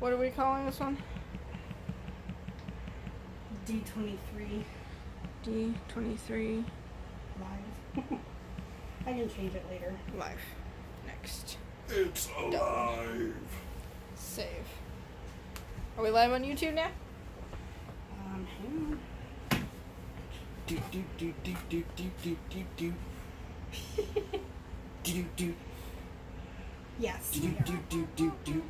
What are we calling this one? D23. D23 Live. I can change it later. live. Next. It's alive. Save. Are we live on YouTube now? Hang Do do do do do do do do do. Do do Yes. do we do are. do do do.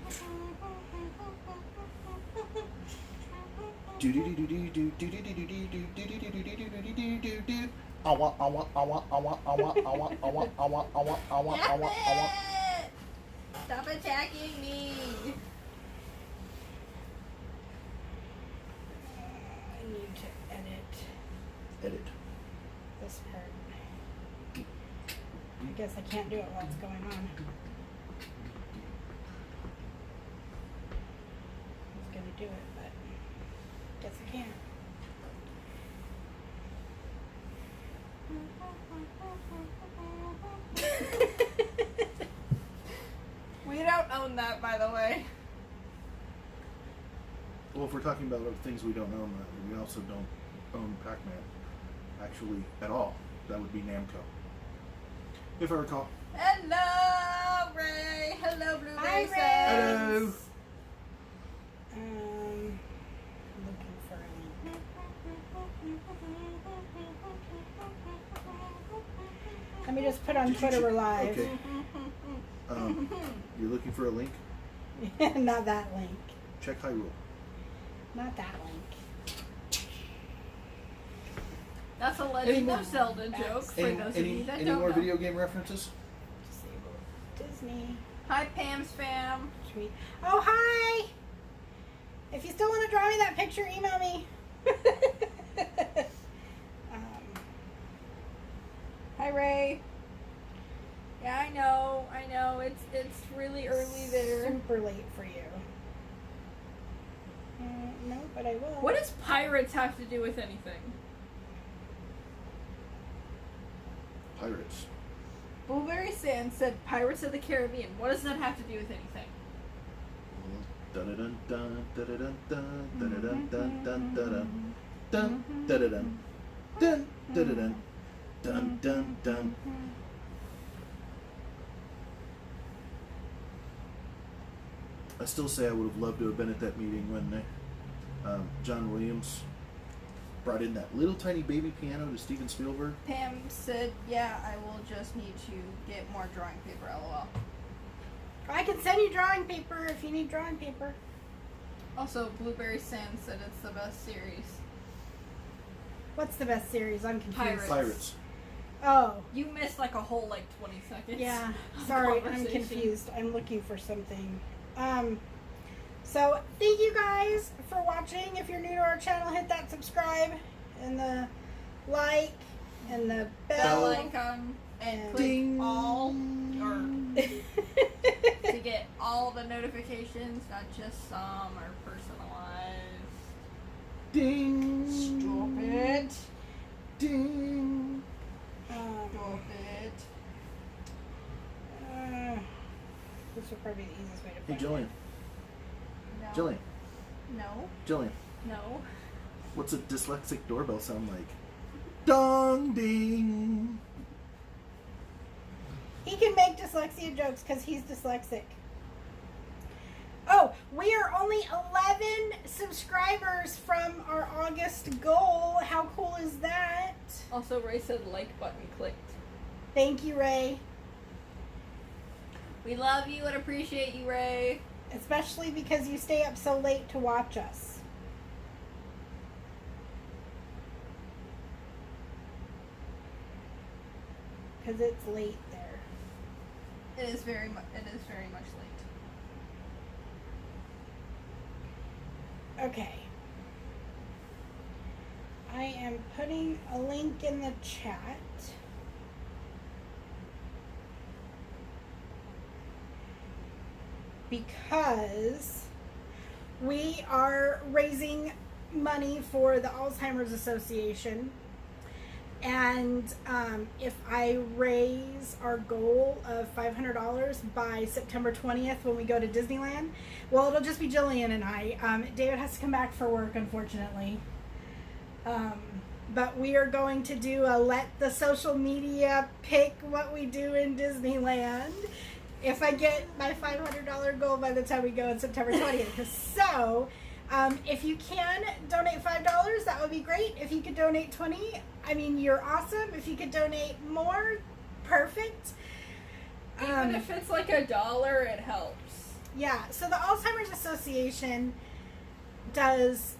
Do do do do do do do do do do do do do do do do. I want. Stop attacking me! I need to edit Edit. this part. I guess I can't do it while it's going on. I was gonna do it, but guess I can't. We don't own that, by the way. Well, if we're talking about things we don't own, we also don't own Pac-Man, actually, at all. That would be Namco, if I recall. Hello, Ray. Hello, Blue Hi, Ray. Hello. Looking for a link. Let me just put on Twitter we're live. Okay. You're looking for a link? Not that link. Check Hyrule. Not that link. That's a Legend of Zelda joke for those of you that Any don't more know. video game references? Disable Disney. Hi, Pam's fam. Tweet. Oh, hi! If you still want to draw me that picture, email me. Hi, Ray. Yeah, I know. It's really early there. Super late for you. No, but I will. What does pirates have to do with anything? Pirates. Blueberry Sand said Pirates of the Caribbean. What does that have to do with anything? Dun dun dun dun dun dun dun dun dun dun dun dun dun dun dun dun dun dun. I still say I would have loved to have been at that meeting when John Williams brought in that little tiny baby piano to Steven Spielberg. Pam said, yeah, I will just need to get more drawing paper, lol. I can send you drawing paper if you need drawing paper. Also, Blueberry Sand said it's the best series. What's the best series? I'm confused. Pirates. Oh. You missed like a whole 20 seconds. Yeah. of Sorry, I'm conversation. confused. I'm looking for something. So thank you guys for watching. If you're new to our channel, hit that subscribe and the like and the Bell bell. icon and click Ding. all or to get all the notifications, not just some or personalized. Ding. Stop it. Ding. Stop it. This would probably be the easiest way to Hey, find Jillian. it. No. Jillian. No. Jillian. No. What's a dyslexic doorbell sound like? Dong ding. He can make dyslexia jokes because he's dyslexic. Oh, we are only 11 subscribers from our August goal. How cool is that? Also, Ray said like button clicked. Thank you, Ray. We love you and appreciate you, Ray. Especially because you stay up so late to watch us. Because it's late there. It is very much late. Okay. I am putting a link in the chat. Because we are raising money for the Alzheimer's Association. And if I raise our goal of $500 by September 20th when we go to Disneyland, well, it'll just be Jillian and I. David has to come back for work, unfortunately. But we are going to do a let the social media pick what we do in Disneyland if I get my $500 goal by the time we go on September 20th. So, if you can donate $5, that would be great. If you could donate $20, I mean, you're awesome. If you could donate more, perfect. Even if it's like $1, it helps. Yeah, so the Alzheimer's Association does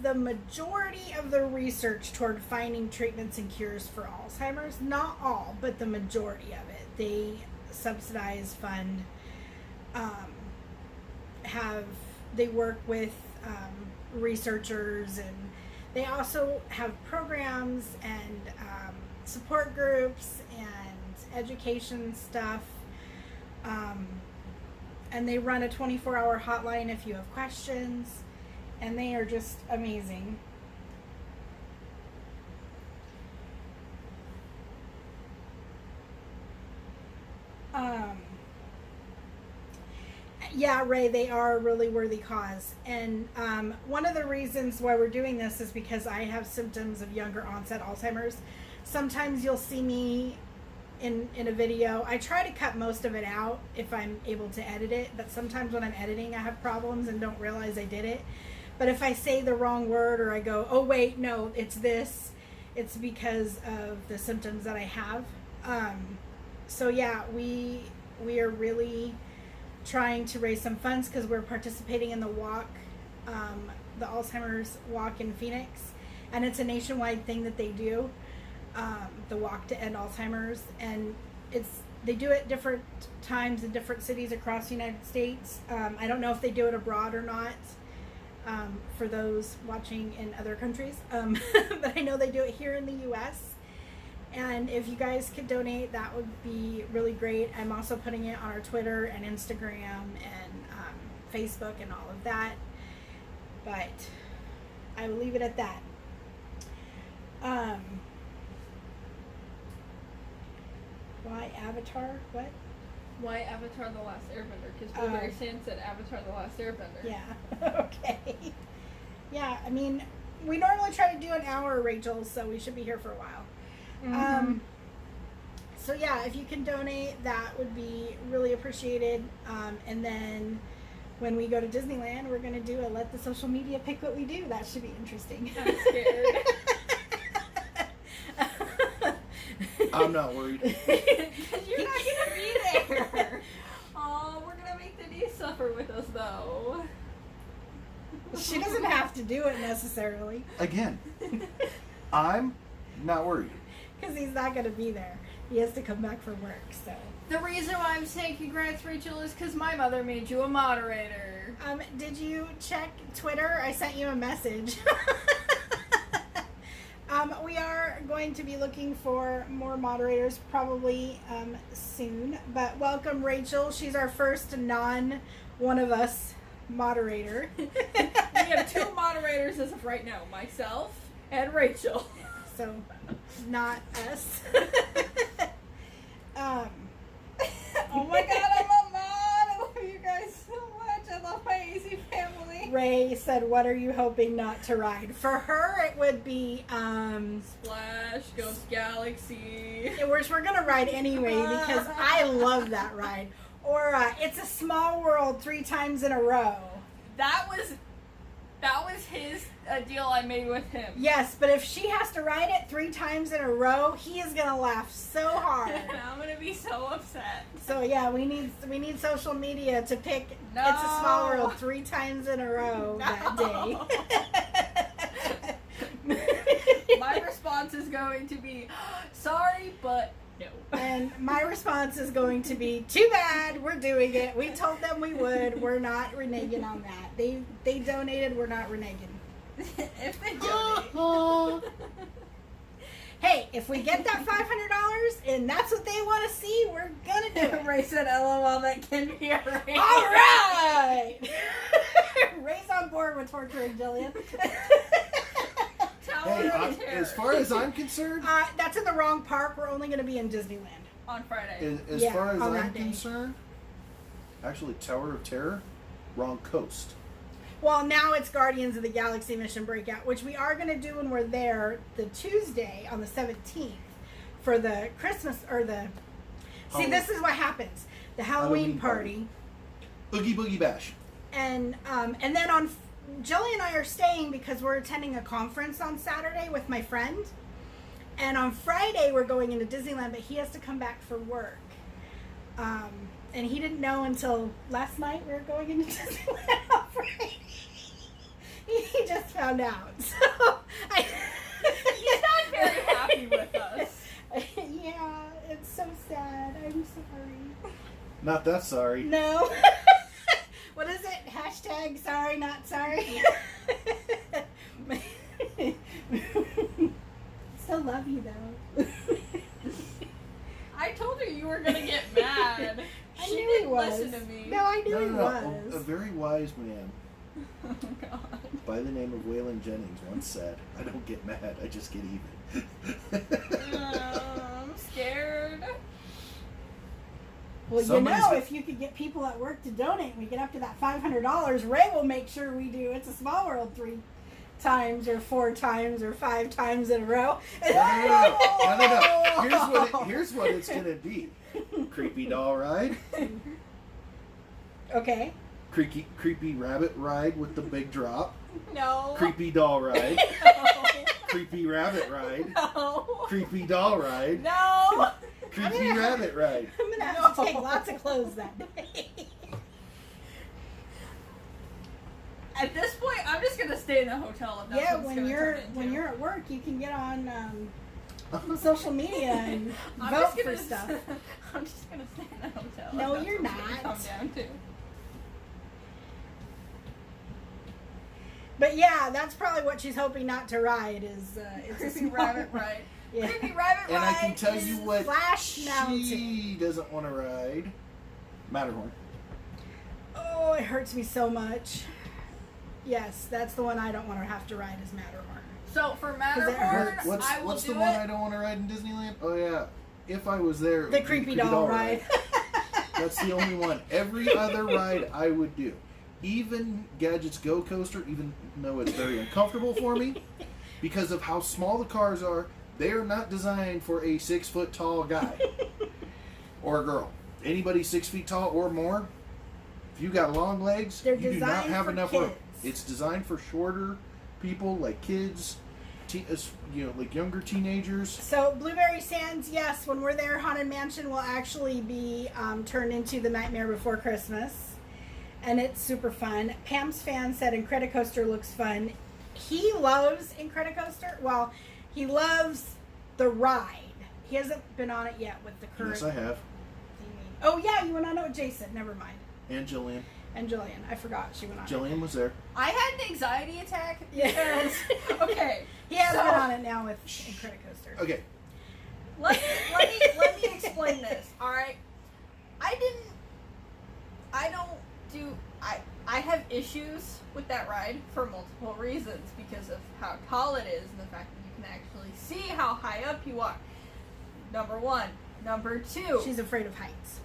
the majority of the research toward finding treatments and cures for Alzheimer's. Not all, but the majority of it. They subsidize, fund, they work with researchers, and they also have programs and support groups and education stuff. And they run a 24-hour hotline if you have questions. And they are just amazing. Yeah, Ray, they are a really worthy cause. And one of the reasons why we're doing this is because I have symptoms of younger onset Alzheimer's. Sometimes you'll see me in a video. I try to cut most of it out if I'm able to edit it, but sometimes when I'm editing I have problems and don't realize I did it. But if I say the wrong word or I go, oh wait, no, it's this, it's because of the symptoms that I have. So yeah, we are really trying to raise some funds because we're participating in the walk, the Alzheimer's walk in Phoenix, and it's a nationwide thing that they do, the walk to end Alzheimer's, and they do it different times in different cities across the United States. I don't know if they do it abroad or not. For those watching in other countries, but I know they do it here in the US, and if you guys could donate, that would be really great. I'm also putting it on our Twitter and Instagram and Facebook and all of that, but I will leave it at that. Why Avatar? What? Why Avatar The Last Airbender? Because Blueberry Sand said Avatar The Last Airbender. Yeah. Okay. Yeah, I mean, we normally try to do an hour, Rachel, so we should be here for a while. Mm-hmm. So yeah, if you can donate, that would be really appreciated. And then when we go to Disneyland, we're going to do a let the social media pick what we do. That should be interesting. I'm scared. I'm not worried. Because you're not going to be there. Oh, we're going to make Denise suffer with us, though. She doesn't have to do it necessarily. Again, I'm not worried. Because he's not going to be there. He has to come back from work, so. The reason why I'm saying congrats, Rachel, is because my mother made you a moderator. Did you check Twitter? I sent you a message. We are going to be looking for more moderators probably soon. But welcome, Rachel. She's our first non-one of us moderator. We have 2 moderators as of right now, myself and Rachel. So, not us. Oh my god, I'm a mod! I love you guys so much. I love my easy family. Ray said, what are you hoping not to ride? For her, it would be, Splash, Ghost Galaxy. which we're going to ride anyway because I love that ride. Or, It's a Small World 3 times in a row. That was his deal I made with him. Yes, but if she has to ride it 3 times in a row, he is gonna laugh so hard. And I'm gonna be so upset. So yeah, we need social media to pick No. It's a Small World 3 times in a row that day. My response is going to be, sorry, but no. And my response is going to be, too bad, we're doing it. We told them we would. We're not reneging on that. They donated, we're not reneging. If they donate. Hey, if we get that $500 and that's what they want to see, we're gonna do it. Ray said, LOL, that can be a raise. All right! Ray's on board with torturing Jillian. Tell Hey, of Terror. as far as I'm concerned, That's in the wrong park. We're only going to be in Disneyland. On Friday. as Yeah, far as on I'm that day. concerned, actually, Tower of Terror, wrong coast. Well, now it's Guardians of the Galaxy Mission Breakout, which we are going to do when we're there the Tuesday on the 17th for the Christmas or the. See, this is what happens: the Halloween party, Oogie Boogie Bash. and then on Jilly and I are staying because we're attending a conference on Saturday with my friend, and on Friday we're going into Disneyland, but he has to come back for work. And he didn't know until last night we were going into Disneyland on Friday. He just found out. So He's not very happy with us. Yeah, it's so sad. I'm sorry. Not that sorry. No. What is it? Hashtag sorry, not sorry. Still love you though. I told her you were gonna get mad. I She knew didn't he was. listen to me. No, I knew he A was. very wise man Oh God. by the name of Waylon Jennings once said, "I don't get mad, I just get even." I'm scared. Well, Somebody's you know, got- if you could get people at work to donate, we get up to that $500. Ray will make sure we do It's a Small World 3 times or 4 times or 5 times in a row. No. Here's what it's gonna be. Creepy doll ride. Okay. Creepy rabbit ride with the big drop. No. Creepy doll ride. No. Creepy rabbit ride. No. Creepy doll ride. No. Creepy rabbit ride. I'm going to have to take lots of clothes that day. At this point, I'm just gonna stay in the hotel. If that's Yeah, what it's when gonna you're turn into. when you're at work, you can get on social media and I'm vote just for gonna stuff. I'm just gonna stay in the hotel. No, That's you're what it's gonna not. Come down to. But yeah, that's probably what she's hoping not to ride is it's a Creepy small rabbit one. ride. Yeah. Creepy rabbit And ride. I can tell you is- what Splash Mountain. she doesn't want to ride. Matterhorn. Oh, it hurts me so much. Yes, that's the one I don't want to have to ride is Matterhorn. So for it Matterhorn, hurts. I will What's do the it. one I don't want to ride in Disneyland? Oh yeah, if I was there, it The would be creepy doll ride. That's the only one. Every other ride I would do. Even Gadget's Go Coaster, even though it's very uncomfortable for me, because of how small the cars are, they are not designed for a 6 foot tall guy or girl. Anybody 6 feet tall or more, if you got long legs, They're you do not designed have for enough room. kids. It's designed for shorter people, like kids, like younger teenagers. So Blueberry Sands, yes, when we're there, Haunted Mansion will actually be turned into the Nightmare Before Christmas, and it's super fun. Pam's fan said Incredicoaster looks fun. He loves Incredicoaster. Well, he loves the ride. He hasn't been on it yet with the current. Yes, I have. Oh yeah, you went on it with Jason. Never mind. And Jillian. And Jillian, I forgot she went on it. Jillian was there. I had an anxiety attack Yeah. because okay, He has so- been on it now with Incredicoaster. Okay. let me explain this. All right, I have issues with that ride for multiple reasons because of how tall it is and the fact that you can actually see how high up you are. Number one. Number two. She's afraid of heights.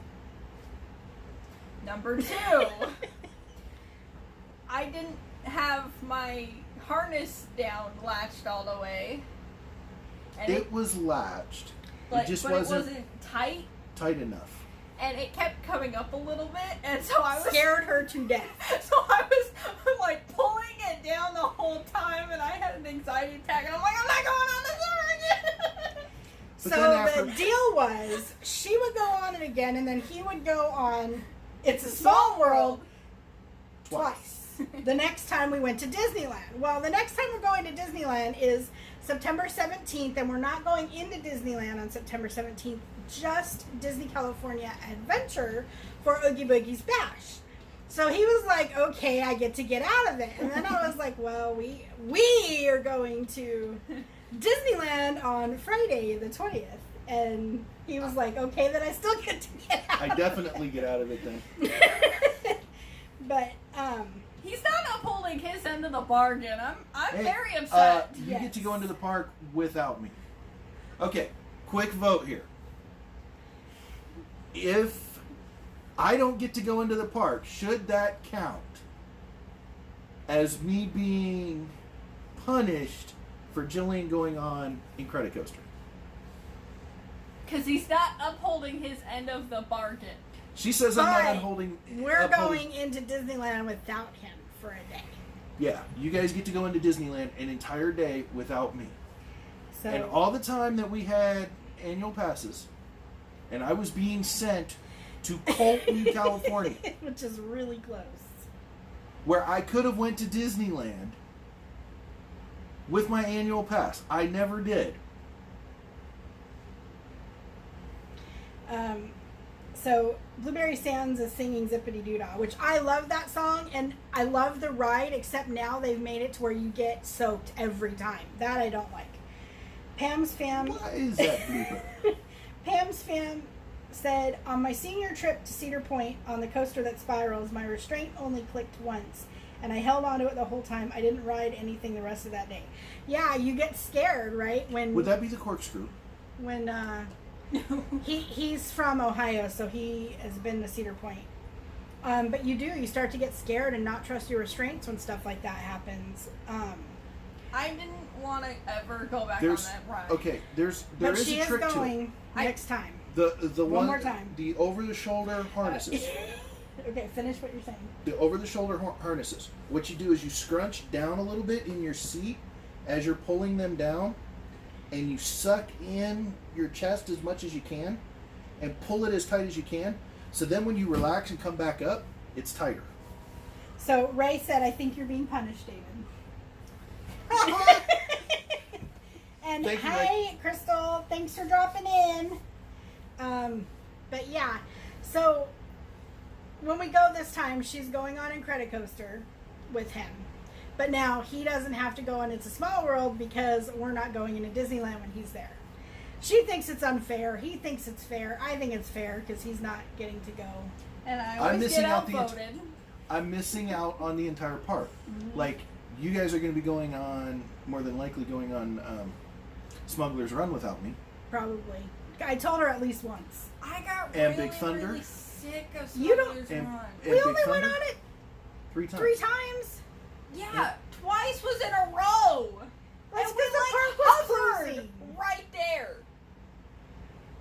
Number two. I didn't have my harness down latched all the way. And It was latched. but, it just but wasn't it wasn't tight. tight enough. And it kept coming up a little bit, and so I was Scared her to death. So I was like pulling it down the whole time, and I had an anxiety attack, and I'm like, I'm not going on this ever again. But So then after- the deal was she would go on it again, and then he would go on It's a Small World twice. The next time we went to Disneyland. Well, the next time we're going to Disneyland is September 17th, and we're not going into Disneyland on September 17th, just Disney California Adventure for Oogie Boogie's Bash. So he was like, okay, I get to get out of it. And then I was like, well, we are going to Disneyland on Friday the 20th. And he was like, okay, then I still get to get out. I definitely get out of it then. But, He's not upholding upholding his end of the bargain. I'm Hey, very upset. You get to go into the park without me. Okay, quick vote here. If I don't get to go into the park, should that count as me being punished for Jillian going on Incredicoaster? Because he's not upholding his end of the bargain. She says I'm not Fine. upholding. We're going into Disneyland without him for a day. Yeah, you guys get to go into Disneyland an entire day without me. So And all the time that we had annual passes, and I was being sent to Colton, California, which is really close. where I could have went to Disneyland with my annual pass. I never did. So Blueberry Sands is singing Zippity Doo Dah, which I love that song, and I love the ride, except now they've made it to where you get soaked every time. That I don't like. Pam's fam... Why is that blooper? Pam's fam said, on my senior trip to Cedar Point on the coaster that spirals, my restraint only clicked once, and I held onto it the whole time. I didn't ride anything the rest of that day. Yeah, you get scared, right? Would that be the corkscrew? When he's from Ohio, so he has been to Cedar Point. But you start to get scared and not trust your restraints when stuff like that happens. I didn't want to ever go back There's on that ride. okay. There But is she a is trick to it. going next time. The One more time. The over the shoulder harnesses. Okay, finish what you're saying. The over the shoulder harnesses. What you do is you scrunch down a little bit in your seat as you're pulling them down, and you suck in your chest as much as you can and pull it as tight as you can. So then when you relax and come back up, it's tighter. So Ray said, I think you're being punished, David. And Thank you, hi, Crystal. Thanks for dropping in. But yeah, so when we go this time, she's going on Incredicoaster with him. But now he doesn't have to go on It's a Small World because we're not going into Disneyland when he's there. She thinks it's unfair. He thinks it's fair. I think it's fair because he's not getting to go. And I I'm always missing get out outvoted. I'm missing out on the entire park. Like, you guys are going to be going on, more than likely going on Smuggler's Run without me. Probably. I told her at least once. I got And really, Big Thunder? really sick of You don't- Smuggler's And- Run. and We Big only went Thunder? on it 3 times. 3 times. Yeah, twice was in a row. That's And we, because the like, park was hovered closing. right there.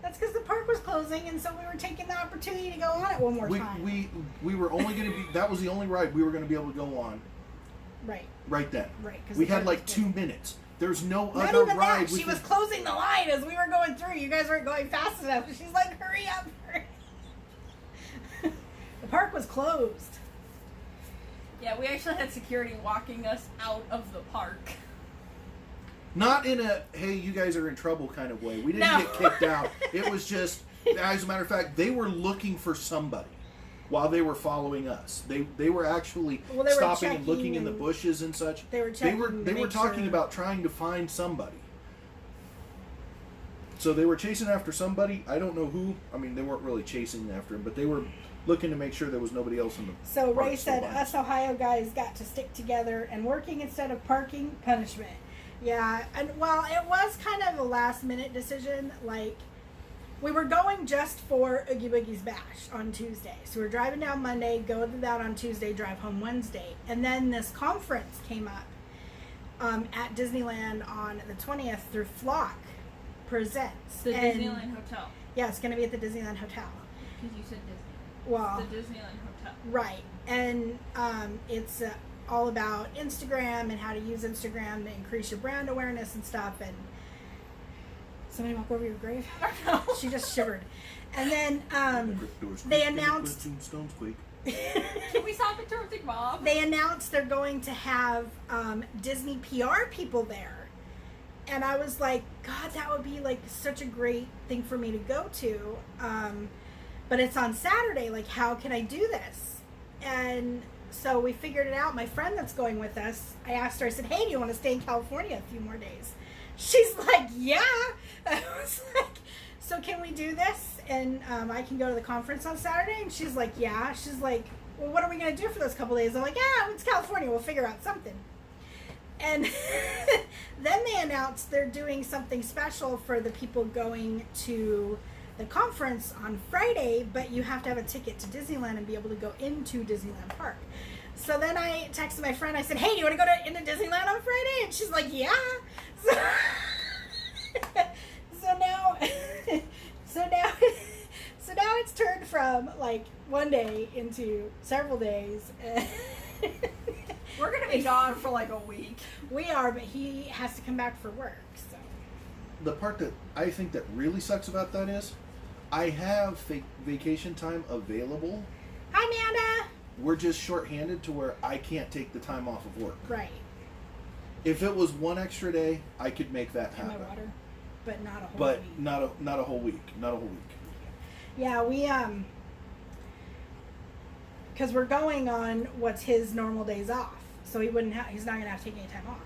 That's because the park was closing, and so we were taking the opportunity to go on it one more time. We were only going to be, that was the only ride we were going to be able to go on Right, right then. right. 'Cause We the had park like was 2 closing. minutes. There's no Not other even ride. that. She was closing the line as we were going through. You guys weren't going fast enough. She's like, hurry up. Hurry. The park was closed. Yeah, we actually had security walking us out of the park. Not in a, hey, you guys are in trouble kind of way. We didn't No. get kicked out. It was just, as a matter of fact, they were looking for somebody while they were following us. They were actually Well, they were stopping and checking looking in the and- bushes and such. They were checking to They were make talking sure. about trying to find somebody. So they were chasing after somebody. I don't know who. I mean, they weren't really chasing after him, but they were looking to make sure there was nobody else in the So park Ray still said, behind us Ohio guys got to stick together, and working instead of parking, punishment. Yeah, and well, it was kind of a last minute decision. Like, we were going just for Oogie Boogie's Bash on Tuesday. So we were driving down Monday, go to that on Tuesday, drive home Wednesday. And then this conference came up at Disneyland on the 20th through Flock Presents. The And- Disneyland Hotel. Yeah, it's going to be at the Disneyland Hotel. Because you said Disney. Well, The Disneyland Hotel. right. And it's all about Instagram and how to use Instagram to increase your brand awareness and stuff. And somebody walk over your grave? She just shivered. And then they announced- Stones quake. Can we stop at Toasting Bob? they announced they're going to have Disney PR people there. And I was like, God, that would be like such a great thing for me to go to. But it's on Saturday. Like, how can I do this? And so we figured it out. My friend that's going with us, I asked her, I said, hey, do you want to stay in California a few more days? She's like, yeah. I was like, so can we do this? And I can go to the conference on Saturday? And she's like, yeah. She's like, well, what are we going to do for those couple days? I'm like, yeah, it's California. We'll figure out something. And then they announced they're doing something special for the people going to the conference on Friday, but you have to have a ticket to Disneyland and be able to go into Disneyland Park. So then I texted my friend. I said, hey, do you want to go into Disneyland on Friday? And she's like, yeah. So now it's turned from like one day into several days. We're going to be gone for like a week. We are, but he has to come back for work. So The part that I think that really sucks about that is I have vacation time available. Hi, Amanda. We're just shorthanded to where I can't take the time off of work. Right. If it was one extra day, I could make that And happen. my water, but not a whole But week. not a whole week. Not a whole week. Yeah, we because we're going on what's his normal days off, so he's not gonna have to take any time off.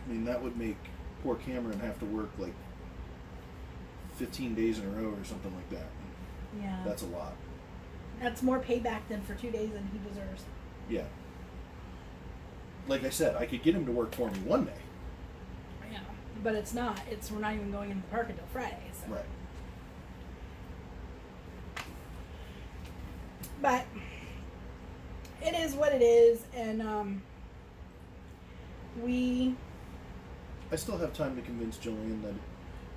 I mean, that would make poor Cameron have to work like 15 days in a row or something like that. Yeah, That's a lot. that's more payback than for 2 days than he deserves. Yeah. Like I said, I could get him to work for me one day. Yeah, but it's not. We're not even going in the park until Friday. So. Right. But it is what it is, and I still have time to convince Jillian that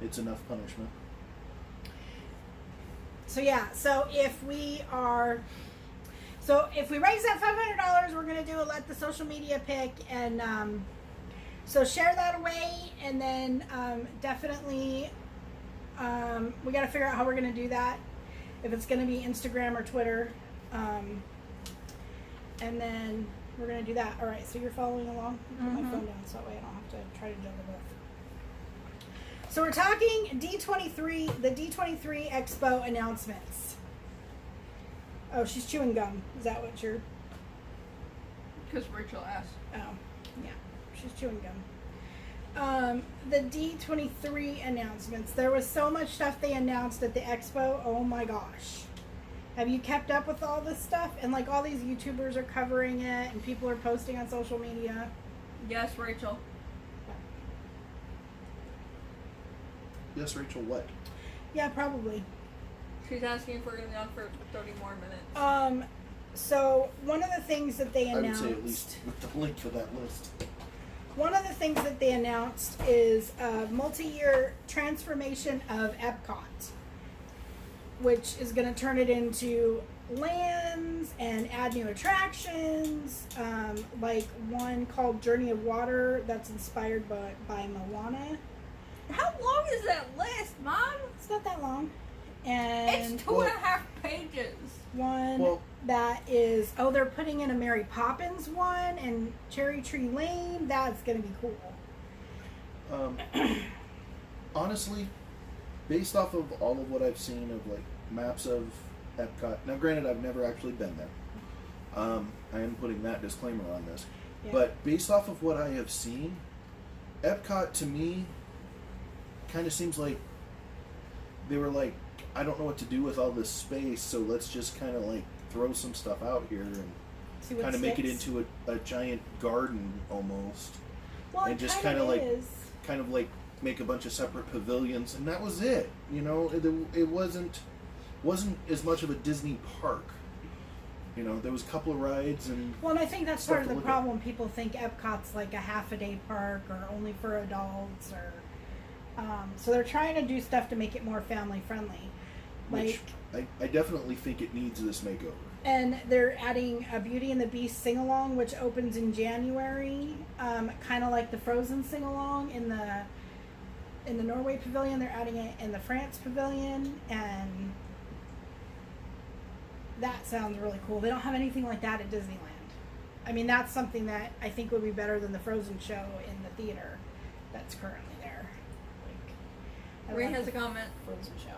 it's enough punishment. So yeah, so if we raise that $500, we're gonna do a let the social media pick, and so share that away, and then definitely we got to figure out how we're gonna do that. If it's gonna be Instagram or Twitter, and then we're gonna do that. All right, so you're following along. Put my phone down so that way I don't have to try to juggle both. So we're talking D23, the D23 Expo announcements. Oh, she's chewing gum. Is that what you're... Because Rachel asked. Oh, yeah. She's chewing gum. The D23 announcements. There was so much stuff they announced at the Expo. Oh my gosh. Have you kept up with all this stuff? And like all these YouTubers are covering it and people are posting on social media. Yes, Rachel. Yes, Rachel, what? Yeah, probably. She's asking if we're going to be on for 30 more minutes. So one of the things that they I would announced... say at least with the link for that list. One of the things that they announced is a multi-year transformation of Epcot, which is going to turn it into lands and add new attractions, like one called Journey of Water that's inspired by Moana. How long is that list, Mom? It's not that long. And It's 2.5 pages. one that is, they're putting in a Mary Poppins one and Cherry Tree Lane. That's going to be cool. Honestly, based off of all of what I've seen of like maps of Epcot. Now, granted, I've never actually been there. I am putting that disclaimer on this. Yeah. But based off of what I have seen, Epcot to me kind of seems like they were like, I don't know what to do with all this space, so let's just kind of like throw some stuff out here and See what kind of make it sticks. into a giant garden almost. Well, and it just kind of kinda kind of like make a bunch of separate pavilions, and that was it. You know, it wasn't as much of a Disney park. You know, there was a couple of rides and Well, and I think that's stuff part of to the look at. problem. People think Epcot's like a half-a-day park or only for adults, or so they're trying to do stuff to make it more family-friendly. which I definitely think it needs this makeover. And they're adding a Beauty and the Beast sing-along, which opens in January, kind of like the Frozen sing-along in the Norway Pavilion. They're adding it in the France Pavilion, and that sounds really cool. They don't have anything like that at Disneyland. I mean, that's something that I think would be better than the Frozen show in the theater that's currently there. Like, I Ray like has the a comment. Frozen show.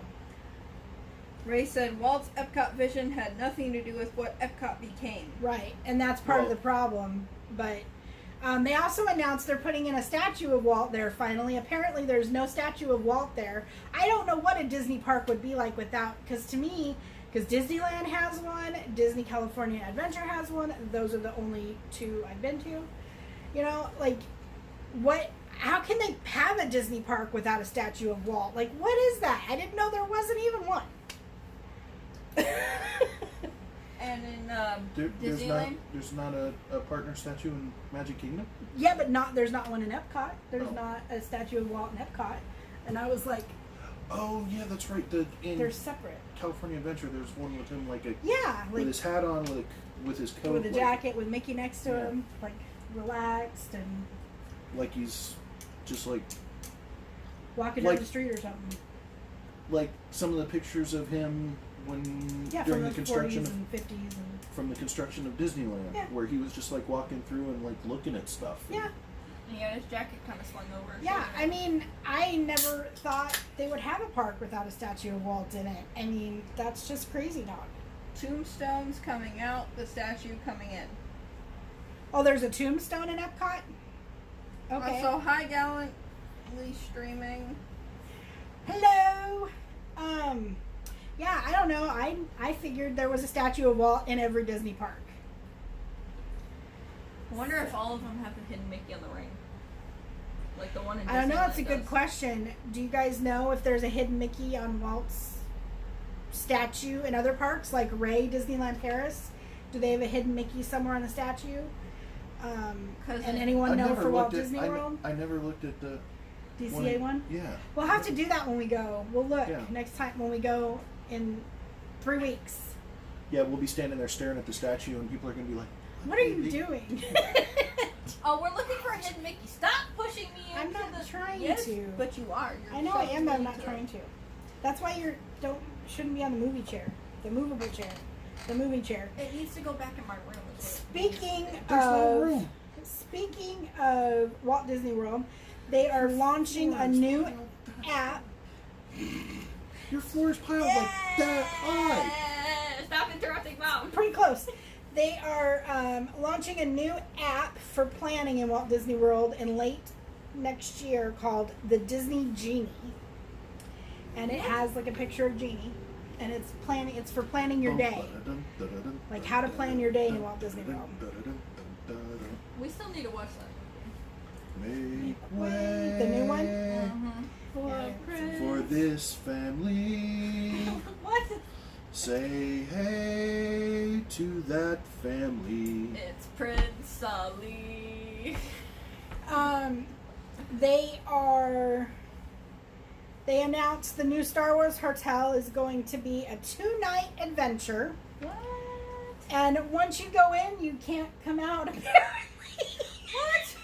Ray said Walt's Epcot vision had nothing to do with what Epcot became. Right, and that's part of Well- the problem. But they also announced they're putting in a statue of Walt there finally. Apparently there's no statue of Walt there. I don't know what a Disney park would be like without, because Because Disneyland has one, Disney California Adventure has one. Those are the only two I've been to. You know, like, what? How can they have a Disney park without a statue of Walt? Like, what is that? I didn't know there wasn't even one. And in There's Disneyland, not a partner statue in Magic Kingdom? Yeah, but there's not one in Epcot. There's Oh. not a statue of Walt in Epcot. And I was like, Oh, yeah, that's right. In they're separate. California Adventure, there's one with him, like, Yeah, like with his hat on, with his coat. with a like- jacket with Mickey next to Yeah. him, like relaxed and Like he's just like walking Like- down the street or something. like some of the pictures of him when Yeah, during from the the 40s construction of and 50s and from the construction of Disneyland, Yeah. where he was just like walking through and like looking at stuff. yeah. he had his jacket kind of slung over. his Yeah, shoulder. I mean, I never thought they would have a park without a statue of Walt in it. I mean, that's just crazy talk. Tombstones coming out, the statue coming in. Oh, there's a tombstone in Epcot? Okay. So High Gallantly streaming. Hello. Yeah, I don't know. I figured there was a statue of Walt in every Disney park. I wonder if all of them have a hidden Mickey on the ring. Like the one in Disneyland. I don't know. It's a good does. question. Do you guys know if there's a hidden Mickey on Walt's statue in other parks, like Ray Disneyland Paris? Do they have a hidden Mickey somewhere on the statue? And anyone know for Walt Disney World? I never looked at the DCA one? Yeah. We'll have to do that when we go. We'll look Yeah. next time when we go in 3 weeks. Yeah, we'll be standing there staring at the statue, and people are gonna be like, What are you doing? Oh, we're looking for a hidden Mickey. Stop pushing me I'm into not the trying yes, to. But you are. You're I know I am, but I'm shoving not me trying into to. That's why shouldn't be on the movie chair, the movable chair, the moving chair. it. It needs to go back in my room. Speaking "There's no of room." speaking of Walt Disney World, they are launching a new app. Your floor is piled like that high. Stop interrupting, Mom. Pretty close. They are launching a new app for planning in Walt Disney World in late next year called the Disney Genie, and it has like a picture of Genie, and it's for planning your day, like how to plan your day in Walt Disney World. We still need to watch that. Make The new one? Mm-hmm. for this family. What? Say hey to that family. It's Prince Ali. They announced the new Star Wars hotel is going to be a 2-night adventure. What? And once you go in, you can't come out, apparently. What?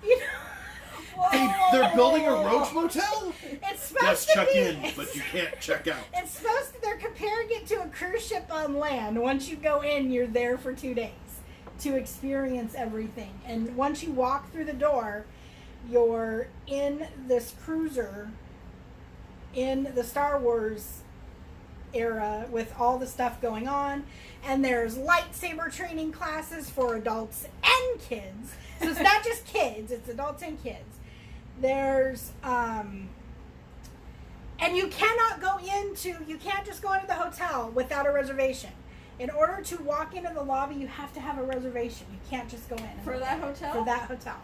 You know, They're building a roach motel? it's supposed Yes, to check be. in, but you can't check out. It's supposed to, they're comparing it to a cruise ship on land. Once you go in, you're there for 2 days to experience everything. And once you walk through the door, you're in this cruiser in the Star Wars era with all the stuff going on. And there's lightsaber training classes for adults and kids. So it's not just kids, it's adults and kids. There's and you cannot you can't just go into the hotel without a reservation. In order to walk into the lobby, you have to have a reservation. You can't just go in. For that hotel? For that hotel.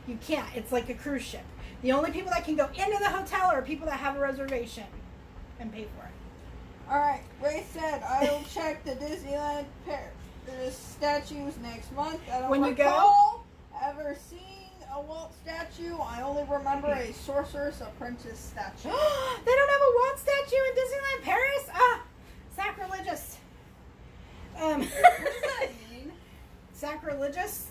You can't. It's like a cruise ship. The only people that can go into the hotel are people that have a reservation and pay for it. Alright, Ray said I'll check the Disneyland the statues next month. I don't When you recall ever seeing a Walt statue. I only remember a Sorceress Apprentice statue. They don't have a Walt statue in Disneyland Paris? Ah, sacrilegious. What does that mean? Sacrilegious?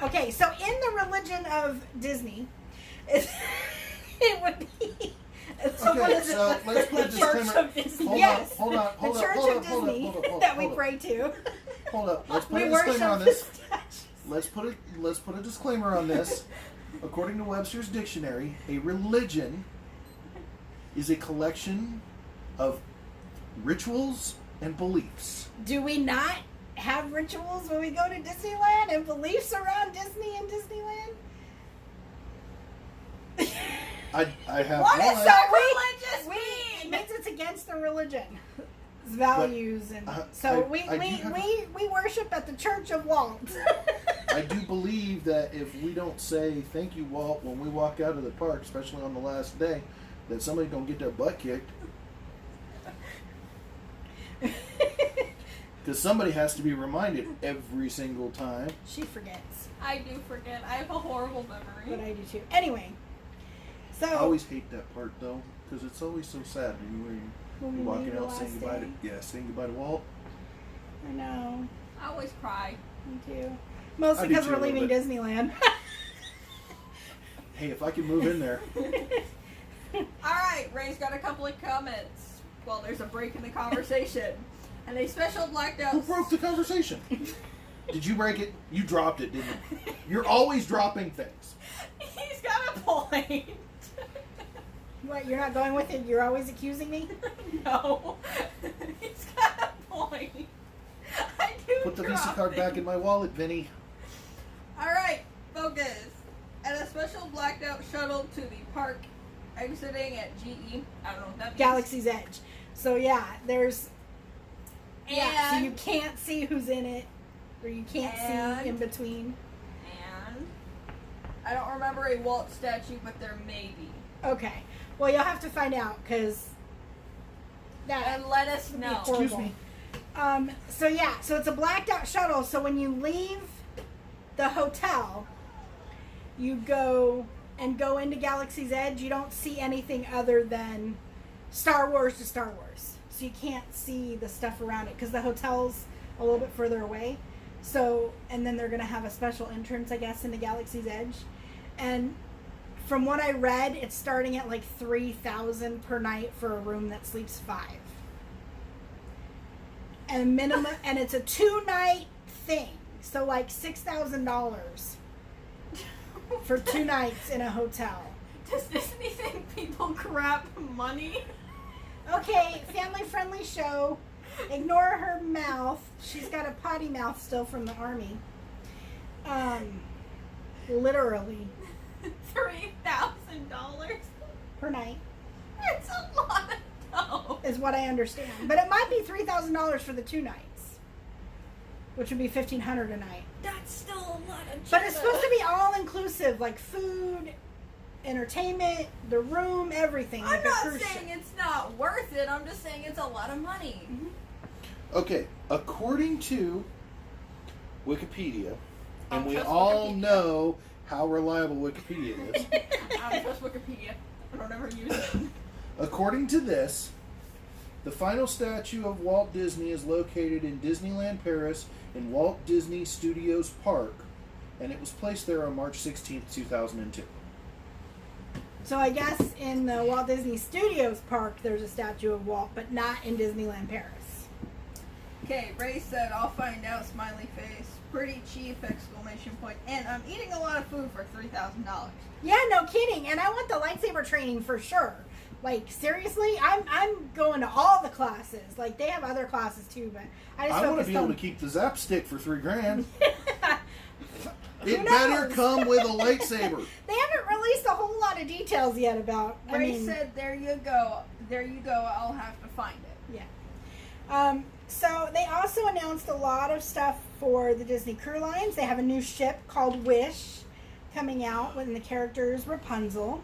Okay, so in the religion of Disney, it would be... Okay, so let's put a the Church disclaimer. of Disney. Hold Yes, on, the Church of Disney that we pray to. Hold up. Let's put We a worship disclaimer on the this. statues. Let's put a disclaimer on this. According to Webster's dictionary, a religion is a collection of rituals and beliefs. Do we not have rituals when we go to Disneyland and beliefs around Disney and Disneyland? I have What one. is sacrilegious It mean? means it's against the religion. values, and so we worship at the Church of Walt. I do believe that if we don't say thank you, Walt, when we walk out of the park, especially on the last day, that somebody's gonna get their butt kicked. Because somebody has to be reminded every single time. She forgets. I do forget. I have a horrible memory. But I do too. Anyway, so I always hate that part though, because it's always so sad when when you're we walking leave the out last saying goodbye day. saying goodbye to Walt. I know. I always cry. Me too. Mostly I do because too, we're a little leaving bit. Disneyland. Hey, if I could move in there. Alright, Ray's got a couple of comments. Well, there's a break in the conversation. And a special blacked out. Who broke the conversation? Did you break it? You dropped it, didn't you? You're always dropping things. He's got a point. What, you're not going with it? You're always accusing me? No. He's got a point. I do Put the drop Visa card back things. in my wallet, Vinny. Alright, focus. And a special blacked out shuttle to the park exiting at GE. I don't know what that means. Galaxy's Edge. So yeah, there's so And- you can't see who's in it, or you can't And- see in between. And I don't remember a Walt statue, but there may be. Okay, well you'll have to find out because that And let us would be know. horrible. Excuse me. So yeah, so it's a blacked out shuttle. So when you leave the hotel, you go into Galaxy's Edge. You don't see anything other than Star Wars to Star Wars. So you can't see the stuff around it because the hotel's a little bit further away. So, and then they're going to have a special entrance, I guess, into Galaxy's Edge. And from what I read, it's starting at like $3,000 per night for a room that sleeps 5. And minimum, and it's a 2-night thing. So like $6,000 for 2 nights in a hotel. Does Disney think people crap money? Okay, family-friendly show. Ignore her mouth. She's got a potty mouth still from the army. Literally $3,000 per night That's a lot of dough. is what I understand. But it might be $3,000 for the 2 nights, which would be $1,500 a night. That's still a lot of. But it's supposed to be all-inclusive, like food, entertainment, the room, everything. I'm like a not cruise saying ship. it's not worth it. I'm just saying it's a lot of money. Okay, according to Wikipedia, and I'll we trust all Wikipedia. know how reliable Wikipedia is. I don't trust Wikipedia. I don't ever use it. According to this, the final statue of Walt Disney is located in Disneyland Paris in Walt Disney Studios Park, and it was placed there on March 16th, 2002. So I guess in the Walt Disney Studios Park, there's a statue of Walt, but not in Disneyland Paris. Okay, Ray said, I'll find out, smiley face. Pretty cheap, exclamation point. And I'm eating a lot of food for $3,000. Yeah, no kidding. And I want the lightsaber training for sure. Like seriously, I'm going to all the classes. Like they have other classes too, but I just I want to focused be able on. to keep the zap stick for $3,000. Who It better knows? come with a lightsaber. They haven't released a whole lot of details yet about. Ray said, there you go. There you go. I'll have to find it. Yeah. So they also announced a lot of stuff for the Disney Cruise Lines. They have a new ship called Wish coming out, and the character is Rapunzel.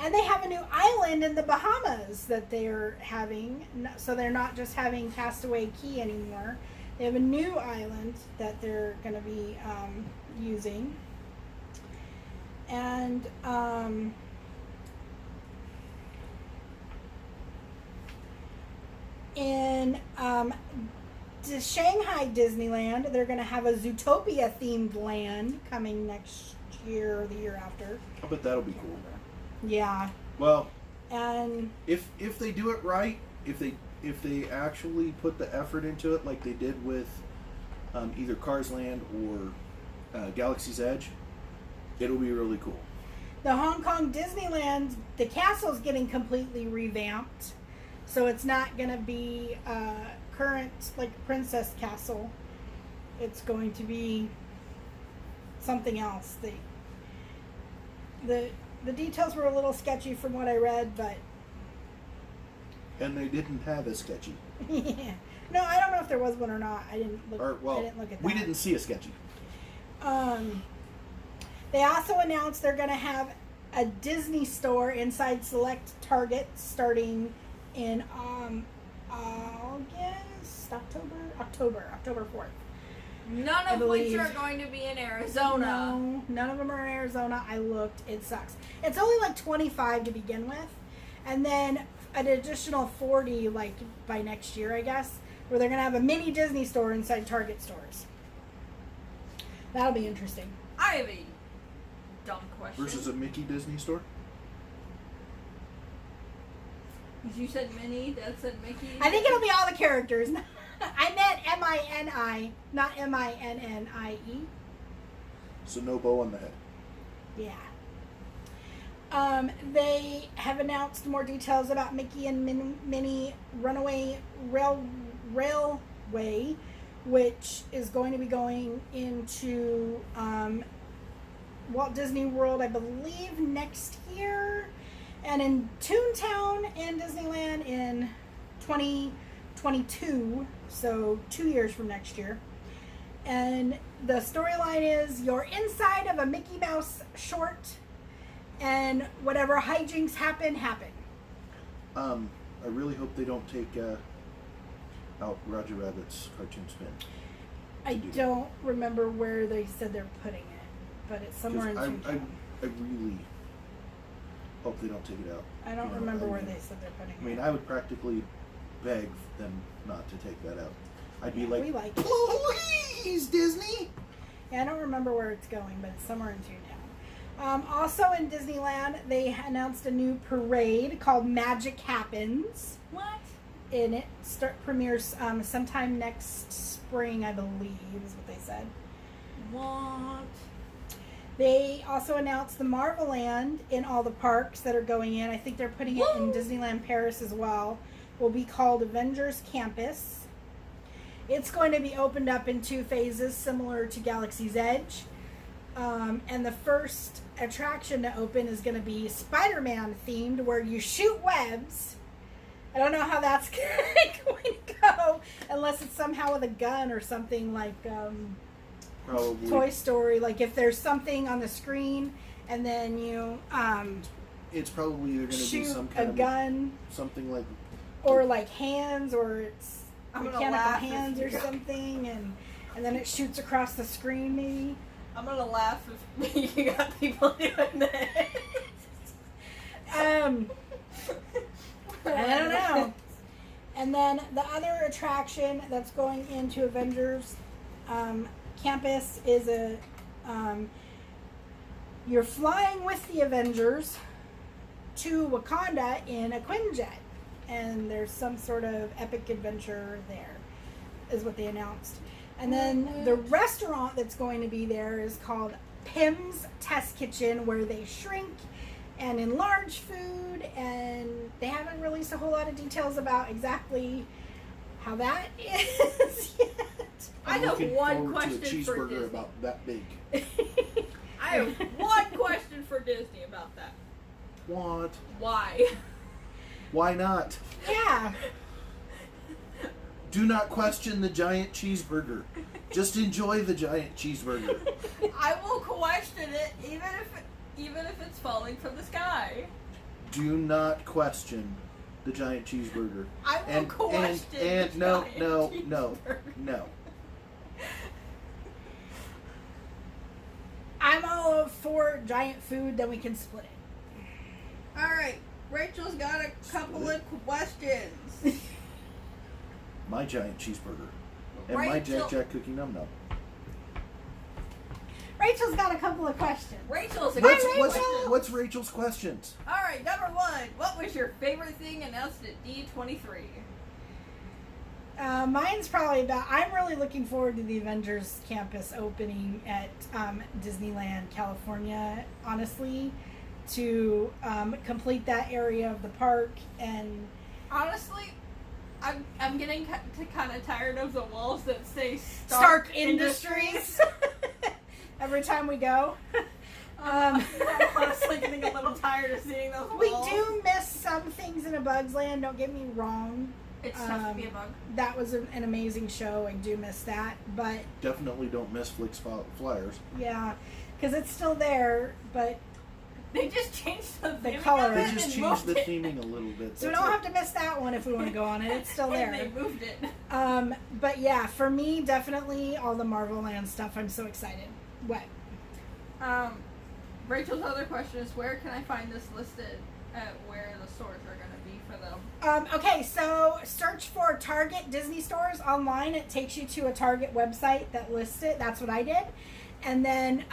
And they have a new island in the Bahamas that they're having. So they're not just having Castaway Key anymore. They have a new island that they're going to be using. And in the Shanghai Disneyland, they're going to have a Zootopia themed land coming next year or the year after. I bet that'll be cool. Yeah. Well, And if they do it right, if they actually put the effort into it like they did with either Cars Land or Galaxy's Edge, it'll be really cool. the Hong Kong Disneyland, the castle's getting completely revamped. So it's not going to be current, like Princess Castle. It's going to be something else. The details were a little sketchy from what I read, but And they didn't have a sketchy. Yeah. No, I don't know if there was one or not. I didn't look. Or, well, I didn't look at that. we didn't see a sketchy. They also announced they're going to have a Disney store inside select Targets starting in October 4th. None of which are going to be in Arizona. No, none of them are in Arizona. I looked. It sucks. It's only like 25 to begin with, and then an additional 40 like by next year, I guess, where they're going to have a mini Disney store inside Target stores. That'll be interesting. I have a dumb question. Versus a Mickey Disney store? You said Minnie, Dad said Mickey. I think it'll be all the characters. I meant M-I-N-I, not M-I-N-N-I-E. So no bow on the head. Yeah. They have announced more details about Mickey and Minnie Runaway Railway, which is going to be going into Walt Disney World, I believe, next year, and in Toontown and Disneyland in 2022, so 2 years from next year. And the storyline is you're inside of a Mickey Mouse short, and whatever hijinks happen. I really hope they don't take out Roger Rabbit's cartoon spin. I don't remember where they said they're putting it, but it's somewhere in Toontown. I really hope they don't take it out. I don't remember where they said they're putting it. I mean, I would practically beg them not to take that out. I'd be we like it. please, Disney! Yeah, I don't remember where it's going, but it's somewhere in Toontown. Also in Disneyland, they announced a new parade called Magic Happens. What? And it premieres sometime next spring, I believe, is what they said. What? They also announced the Marvel Land in all the parks that are going in. I think they're putting it in Disneyland Paris as well. Will be called Avengers Campus. It's going to be opened up in 2 phases, similar to Galaxy's Edge. And the first attraction to open is going to be Spider-Man themed, where you shoot webs. I don't know how that's going to go, unless it's somehow with a gun or something like Probably. Toy Story. Like if there's something on the screen, and then you It's probably either going to be shoot some a kind of gun, something like, or like hands, or it's I'm gonna mechanical laugh if hands or you- something, and then it shoots across the screen, maybe. I'm gonna laugh if you got people doing that. I don't know. And then the other attraction that's going into Avengers Campus is you're flying with the Avengers to Wakanda in a Quinjet, and there's some sort of epic adventure there, is what they announced. And then the restaurant that's going to be there is called Pym's Test Kitchen, where they shrink and enlarge food, and they haven't released a whole lot of details about exactly how that is yet. I have looking one forward question to a for cheeseburger Disney. about that big. I have one question for Disney about that. What? Why? Why not? Yeah. Do not question the giant cheeseburger. Just enjoy the giant cheeseburger. I will question it even if it's falling from the sky. Do not question the giant cheeseburger. I will question and the no, giant no, cheeseburger. no. I'm all for giant food, then we can split it. Alright, Rachel's got a couple of questions. My giant cheeseburger. And my Rachel- Jack Jack cookie num num. Rachel's got a couple of questions. Rachel's a What's, great what's, question. what's Rachel's questions? Alright, number 1. What was your favorite thing announced at D23? Mine's probably about. I'm really looking forward to the Avengers Campus opening at Disneyland, California. Honestly, to complete that area of the park, and Honestly, I'm getting kind of tired of the walls that say Stark Industries. Every time we go. I'm honestly getting a little tired of seeing those We walls. do miss some things in A Bug's Land. Don't get me wrong. It's tough to be a bug. That was an amazing show. I do miss that, but Definitely don't miss Flicks Flyers. yeah, because it's still there, but They just changed the theming color. of They it just and changed moved the it. theming a little bit. so we that's don't it. have to miss that one if we want to go on it. It's still And there. they moved it. But yeah, for me, definitely all the Marvel Land stuff. I'm so excited. What? Rachel's other question is, where can I find this listed at where the stores are going to be for them? Okay, so search for Target Disney stores online. It takes you to a Target website that lists it. That's what I did. And then,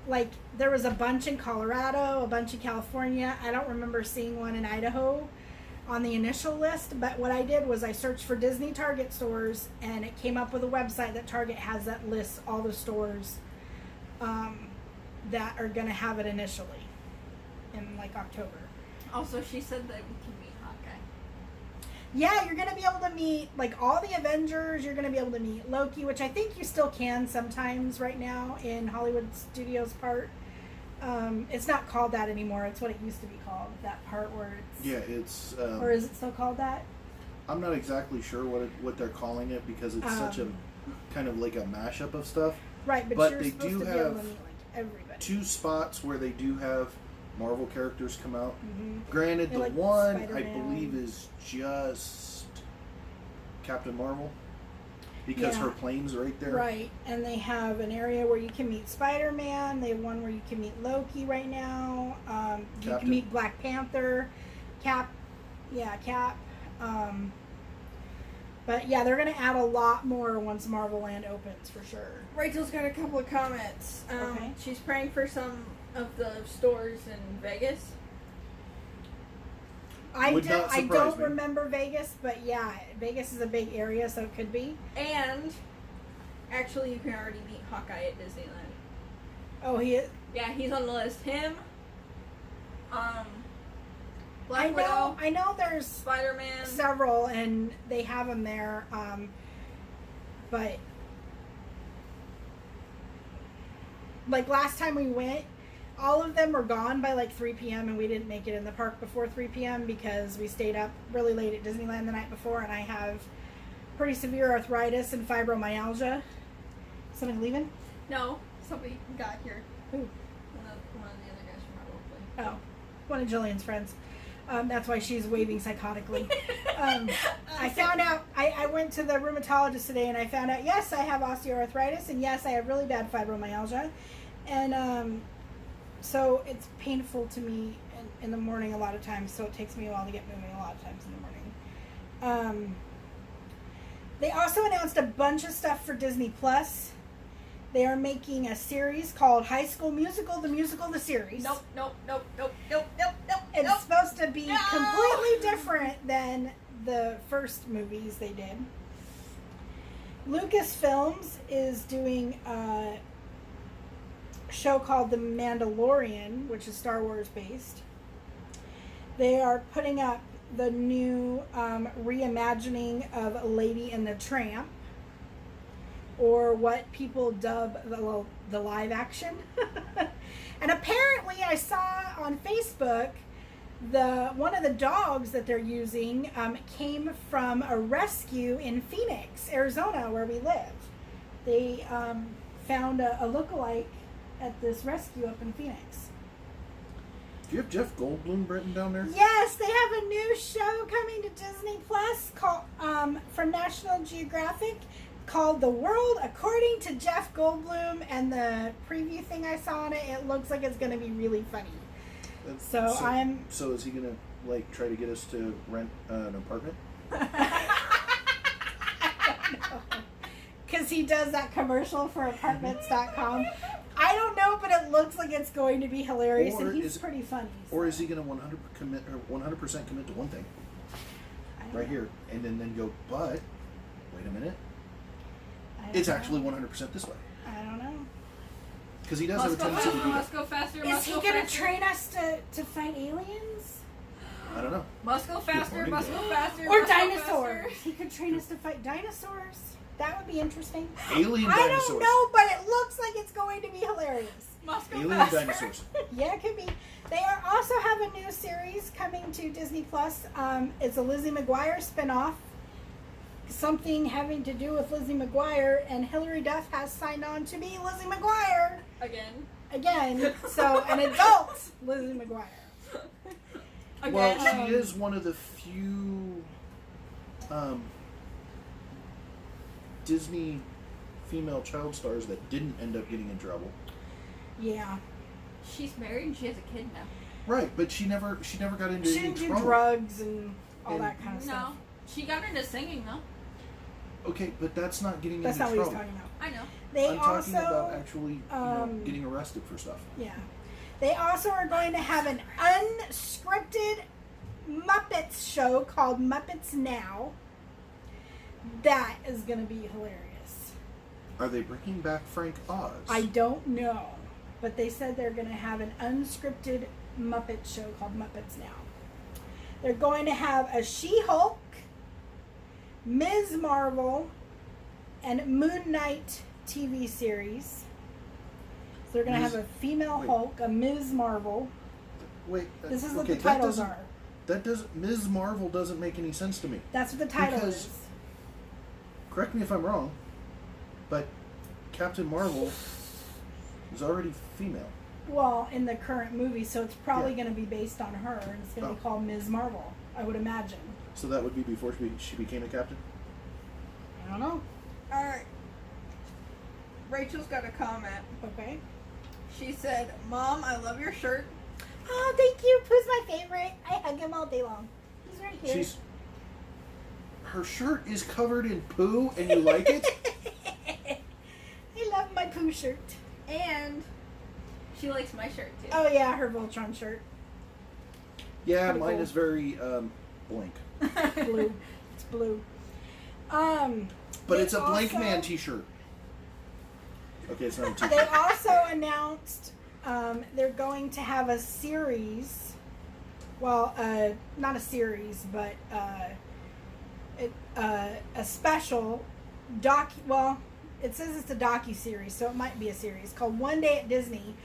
like, there was a bunch in Colorado, a bunch in California. I don't remember seeing one in Idaho on the initial list. But what I did was I searched for Disney Target stores, and it came up with a website that Target has that lists all the stores that are going to have it initially in, like, October. Also, she said that we can meet Hawkeye. Yeah, you're going to be able to meet, like, all the Avengers. You're going to be able to meet Loki, which I think you still can sometimes right now in Hollywood Studios part. It's not called that anymore. It's what it used to be called, that part where it's... Yeah, it's... or is it still called that? I'm not exactly sure what they're calling it because it's such a kind of like a mashup of stuff. Right, but you're they supposed do to be able have to meet, like, everybody. 2 spots where they do have Marvel characters come out. Mm-hmm. Granted, And, the like, one I Spider-Man. believe is just Captain Marvel because Yeah. her plane's right there. Right, and they have an area where you can meet Spider-Man. They have one where you can meet Loki right now. You Captain. can meet Black Panther, Cap. But yeah, they're going to add a lot more once Marvel Land opens for sure. Rachel's got a couple of comments. Okay. She's praying for some of the stores in Vegas. Would not I surprise don't me. remember Vegas, but yeah, Vegas is a big area, so it could be. And actually, you can already meet Hawkeye at Disneyland. Oh, he is. Yeah, he's on the list. Him, Black Widow, I know there's Spider-Man. several, and they have them there. But like last time we went, all of them were gone by like 3 p.m. and we didn't make it in the park before 3 p.m. because we stayed up really late at Disneyland the night before, and I have pretty severe arthritis and fibromyalgia. Somebody leaving? No, somebody got here. Who? One of the other guys from our role play. Oh, one of Jillian's friends. That's why she's waving psychotically. I found out, I went to the rheumatologist today and I found out, yes, I have osteoarthritis, and yes, I have really bad fibromyalgia. And so it's painful to me in the morning a lot of times, so it takes me a while to get moving a lot of times in the morning. They also announced a bunch of stuff for Disney Plus. They are making a series called High School Musical, the musical, the series. Nope. It's supposed to be completely different than the first movies they did. Lucasfilms is doing a show called The Mandalorian, which is Star Wars based. They are putting up the new reimagining of Lady and the Tramp, or what people dub the live action. And apparently I saw on Facebook one of the dogs that they're using came from a rescue in Phoenix, Arizona, where we live. They found a lookalike at this rescue up in Phoenix. Do you have Jeff Goldblum written down there? Yes, they have a new show coming to Disney Plus called from National Geographic called The World According to Jeff Goldblum, and the preview thing I saw on it looks like it's going to be really funny. So is he gonna like try to get us to rent an apartment? Because he does that commercial for apartments.com. I don't know, but it looks like it's going to be hilarious, Or and he's is- pretty funny. Or is he gonna 100% commit to one thing right here, and then go? But wait a minute, it's actually 100% this way I don't know. because he does have a tendency to do that. Must go faster. Is he going to train us to fight aliens? I don't know. Must go faster. morning, Must Dad. go faster. Or must go dinosaurs? faster. He could train us to fight dinosaurs. That would be interesting. Alien I dinosaurs. don't know, but it looks like it's going to be hilarious. Must go Alien faster. dinosaurs. Yeah, it could be. They also have a new series coming to Disney Plus. It's a Lizzie McGuire spinoff. something having to do with Lizzie McGuire, and Hilary Duff has signed on to be Lizzie McGuire again. So an adult Lizzie McGuire. Again. Well, she is one of the few Disney female child stars that didn't end up getting in trouble. Yeah. She's married and she has a kid now. Right, but she never got into She any didn't do trouble. drugs and all And- that kind of stuff. No. She got into singing though. Okay, but that's not getting That's into not what trouble. he's talking about. I know. They I'm also, talking about actually getting arrested for stuff. yeah. They also are going to have an unscripted Muppets show called Muppets Now. That is going to be hilarious. Are they bringing back Frank Oz? I don't know, but they said they're going to have an unscripted Muppet show called Muppets Now. They're going to have a She-Hulk, Ms. Marvel, and Moon Knight TV series. So they're going to have a female wait. Hulk, a Ms. Marvel. Wait. This is what okay, the titles that are. That doesn't. Ms. Marvel doesn't make any sense to me. That's what the title Because- is. Correct me if I'm wrong, but Captain Marvel is already female. Well, in the current movie, so it's probably Yeah. going to be based on her, and it's going to Oh. be called Ms. Marvel, I would imagine. So that would be before she became a captain? I don't know. Alright. Rachel's got a comment. Okay. She said, Mom, I love your shirt. Oh, thank you. Pooh's my favorite. I hug him all day long. He's right here. Her shirt is covered in poo and you like it? I love my Pooh shirt. And she likes my shirt too. Oh yeah, her Voltron shirt. Yeah, Pretty mine cool. is very blank. Blue. It's blue. But They it's a blank also- man t-shirt. Okay, it's not a t-shirt. They also announced they're going to have a series. Well, not a series, but a special well, it says it's a docu-series, so it might be a series called One Day at Disney,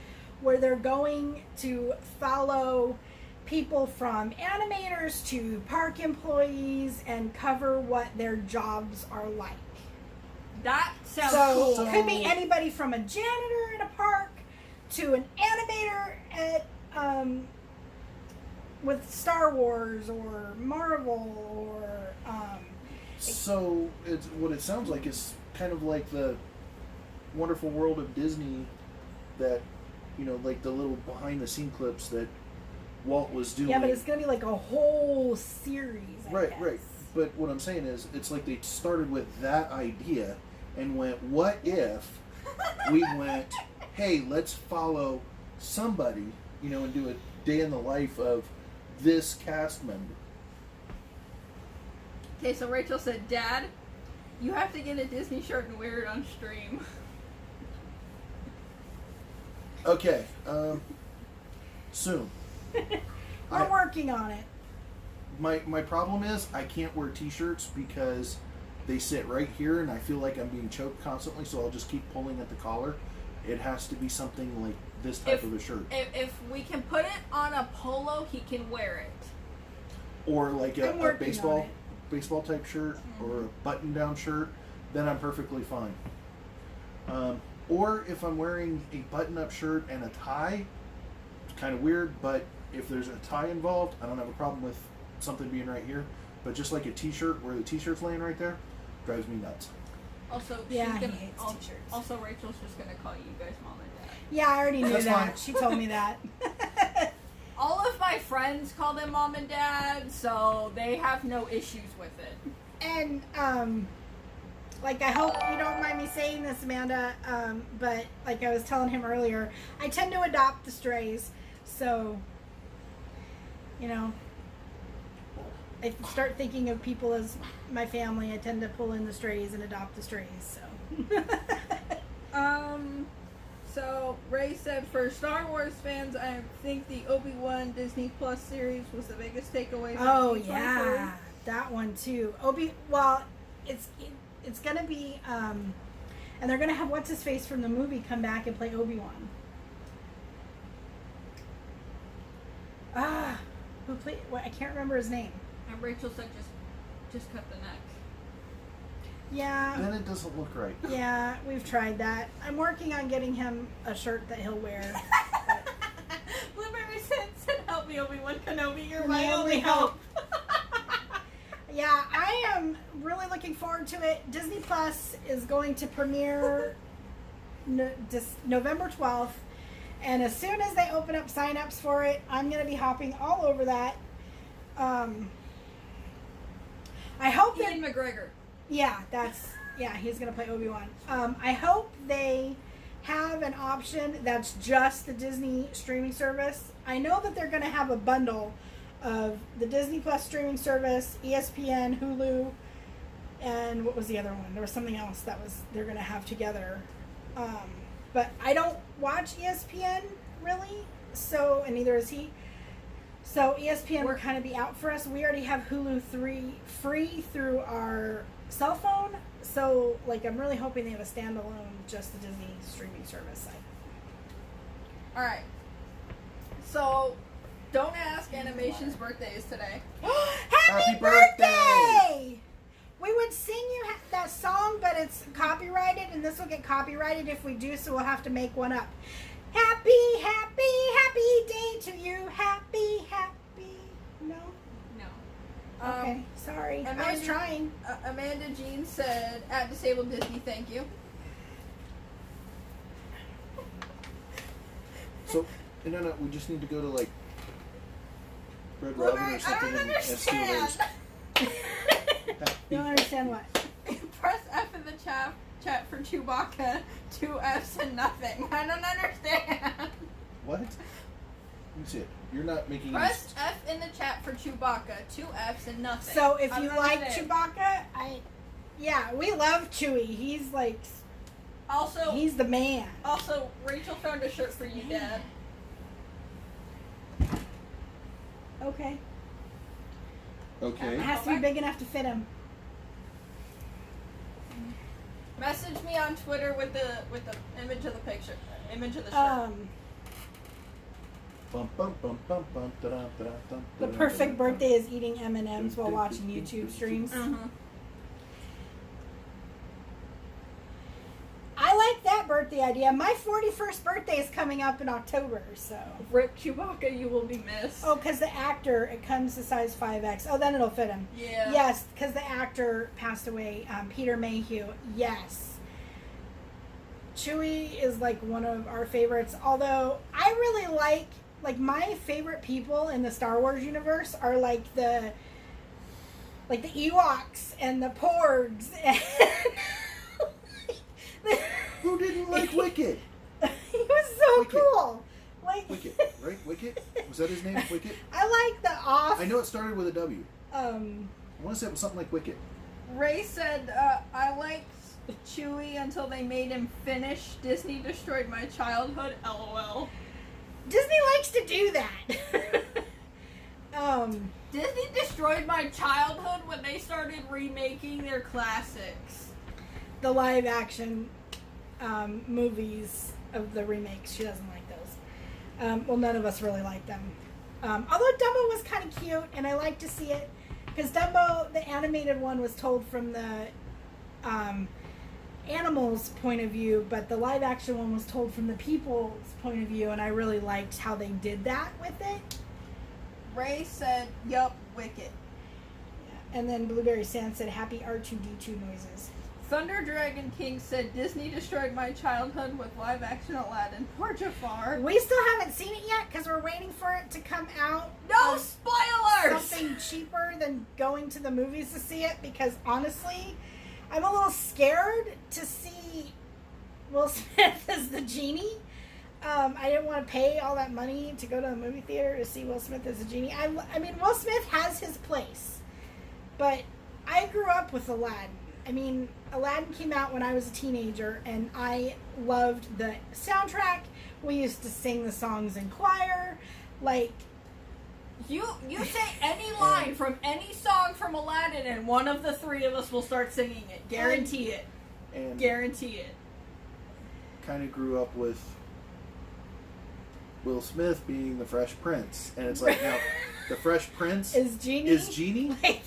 where they're going to follow people from animators to park employees and cover what their jobs are like. That sounds So cool. it could be anybody from a janitor in a park to an animator at with Star Wars or Marvel or So it's what it sounds like is kind of like the Wonderful World of Disney, that like the little behind the scene clips that Walt was doing. yeah, but it's gonna be like a whole series. I Right, guess. right. But what I'm saying is, it's like they started with that idea and went, what if we went, hey, let's follow somebody, and do a day in the life of this cast member. Okay, so Rachel said, Dad, you have to get a Disney shirt and wear it on stream. Okay, soon. We're working on it. My problem is I can't wear t-shirts because they sit right here and I feel like I'm being choked constantly, so I'll just keep pulling at the collar. It has to be something like this type of a shirt. If we can put it on a polo, he can wear it. Or like I'm a working on baseball type shirt or a button down shirt, then I'm perfectly fine. Or if I'm wearing a button up shirt and a tie, it's kind of weird, but if there's a tie involved, I don't have a problem with something being right here. But just like a t-shirt where the t-shirt's laying right there, drives me nuts. Also, Yeah, she's he gonna, hates t-shirts. Also, Rachel's just gonna call you guys Mom and Dad. Yeah, I already knew That's that. fine. She told me that. All of my friends call them Mom and Dad, so they have no issues with it. And like, I hope you don't mind me saying this, Amanda, but like I was telling him earlier, I tend to adopt the strays. So, I start thinking of people as my family. I tend to pull in the strays and adopt the strays. So, So Ray said, for Star Wars fans, I think the Obi-Wan Disney Plus series was the biggest takeaway. From oh 2023. yeah, that one too. It's gonna be and they're gonna have what's his face from the movie come back and play Obi-Wan. Who played? What, I can't remember his name. And Rachel said, just cut the neck. Yeah. then it doesn't look right. Yeah, we've tried that. I'm working on getting him a shirt that he'll wear. Blueberry said, help me, Obi-Wan Kenobi, you're You're my my only only hope. Yeah, I am really looking forward to it. Disney Plus is going to premiere November 12th. And as soon as they open up sign-ups for it, I'm going to be hopping all over that. I hope that... Ian McGregor. Yeah, he's going to play Obi-Wan. I hope they have an option that's just the Disney streaming service. I know that they're going to have a bundle of the Disney Plus streaming service, ESPN, Hulu, and what was the other one? There was something else that they're going to have together. But I don't watch ESPN really, so, and neither is he. So ESPN will kind of be out for us. We already have Hulu free through our cell phone. So, like, I'm really hoping they have a standalone, just the Disney streaming service site. Alright. So, Don't Ask Animation's birthday is today. Happy birthday! We would sing you that song, but it's copyrighted, and this will get copyrighted if we do, so we'll have to make one up. Happy day to you. Happy. No? No. Okay, sorry. I was trying. Amanda Jean said, at Disabled Disney, thank you. So, no, we just need to go to, like, Red Robin or something and steal theirs. You don't understand what? Press F in the chat for Chewbacca, 2 F's and nothing. I don't understand. What? Let me see it. You're not making Press F in the chat for Chewbacca, 2 F's and nothing. So if I you don't like understand. Chewbacca, we love Chewie. He's like, Also, he's the man. Also, Rachel found a shirt for you, Dad. Okay. Okay. It has to be big enough to fit him. Message me on Twitter with the image of the picture, image of the shirt. The perfect birthday is eating M&Ms while watching YouTube streams. Mm-hmm. I like that birthday idea. My 41st birthday is coming up in October, so. Rip Chewbacca, you will be missed. Oh, because the actor, it comes to size 5X. Oh, then it'll fit him. Yeah. Yes, because the actor passed away, Peter Mayhew. Yes. Chewie is like one of our favorites, although I really like my favorite people in the Star Wars universe are like the Ewoks and the Porgs and Who didn't like Wicket? he was so Wicket. cool. Like Wicket, right? Wicket? Was that his name? Wicket? I like the off. I know it started with a W. Um, I want to say it was something like Wicket. Ray said, I liked Chewie until they made him finish Disney Destroyed My Childhood, LOL. Disney likes to do that. Disney destroyed my childhood when they started remaking their classics. The live action movies of the remakes. She doesn't like those. Well, none of us really like them. Although Dumbo was kind of cute, and I like to see it because Dumbo, the animated one, was told from the animals' point of view, but the live action one was told from the people's point of view, and I really liked how they did that with it. Ray said, yup, Wicket. Yeah. And then Blueberry Sand said, happy R2-D2 noises. Thunder Dragon King said, Disney destroyed my childhood with live action Aladdin. Poor Jafar. We still haven't seen it yet because we're waiting for it to come out. No spoilers! Something cheaper than going to the movies to see it, because honestly, I'm a little scared to see Will Smith as the genie. I didn't want to pay all that money to go to the movie theater to see Will Smith as a genie. I mean, Will Smith has his place, but I grew up with Aladdin. I mean, Aladdin came out when I was a teenager, and I loved the soundtrack. We used to sing the songs in choir. Like, You say any line from any song from Aladdin, and one of the three of us will start singing it. Guarantee it. And Guarantee it. kind of grew up with Will Smith being the Fresh Prince. And it's like, now, the Fresh Prince is Genie? is Genie? Like,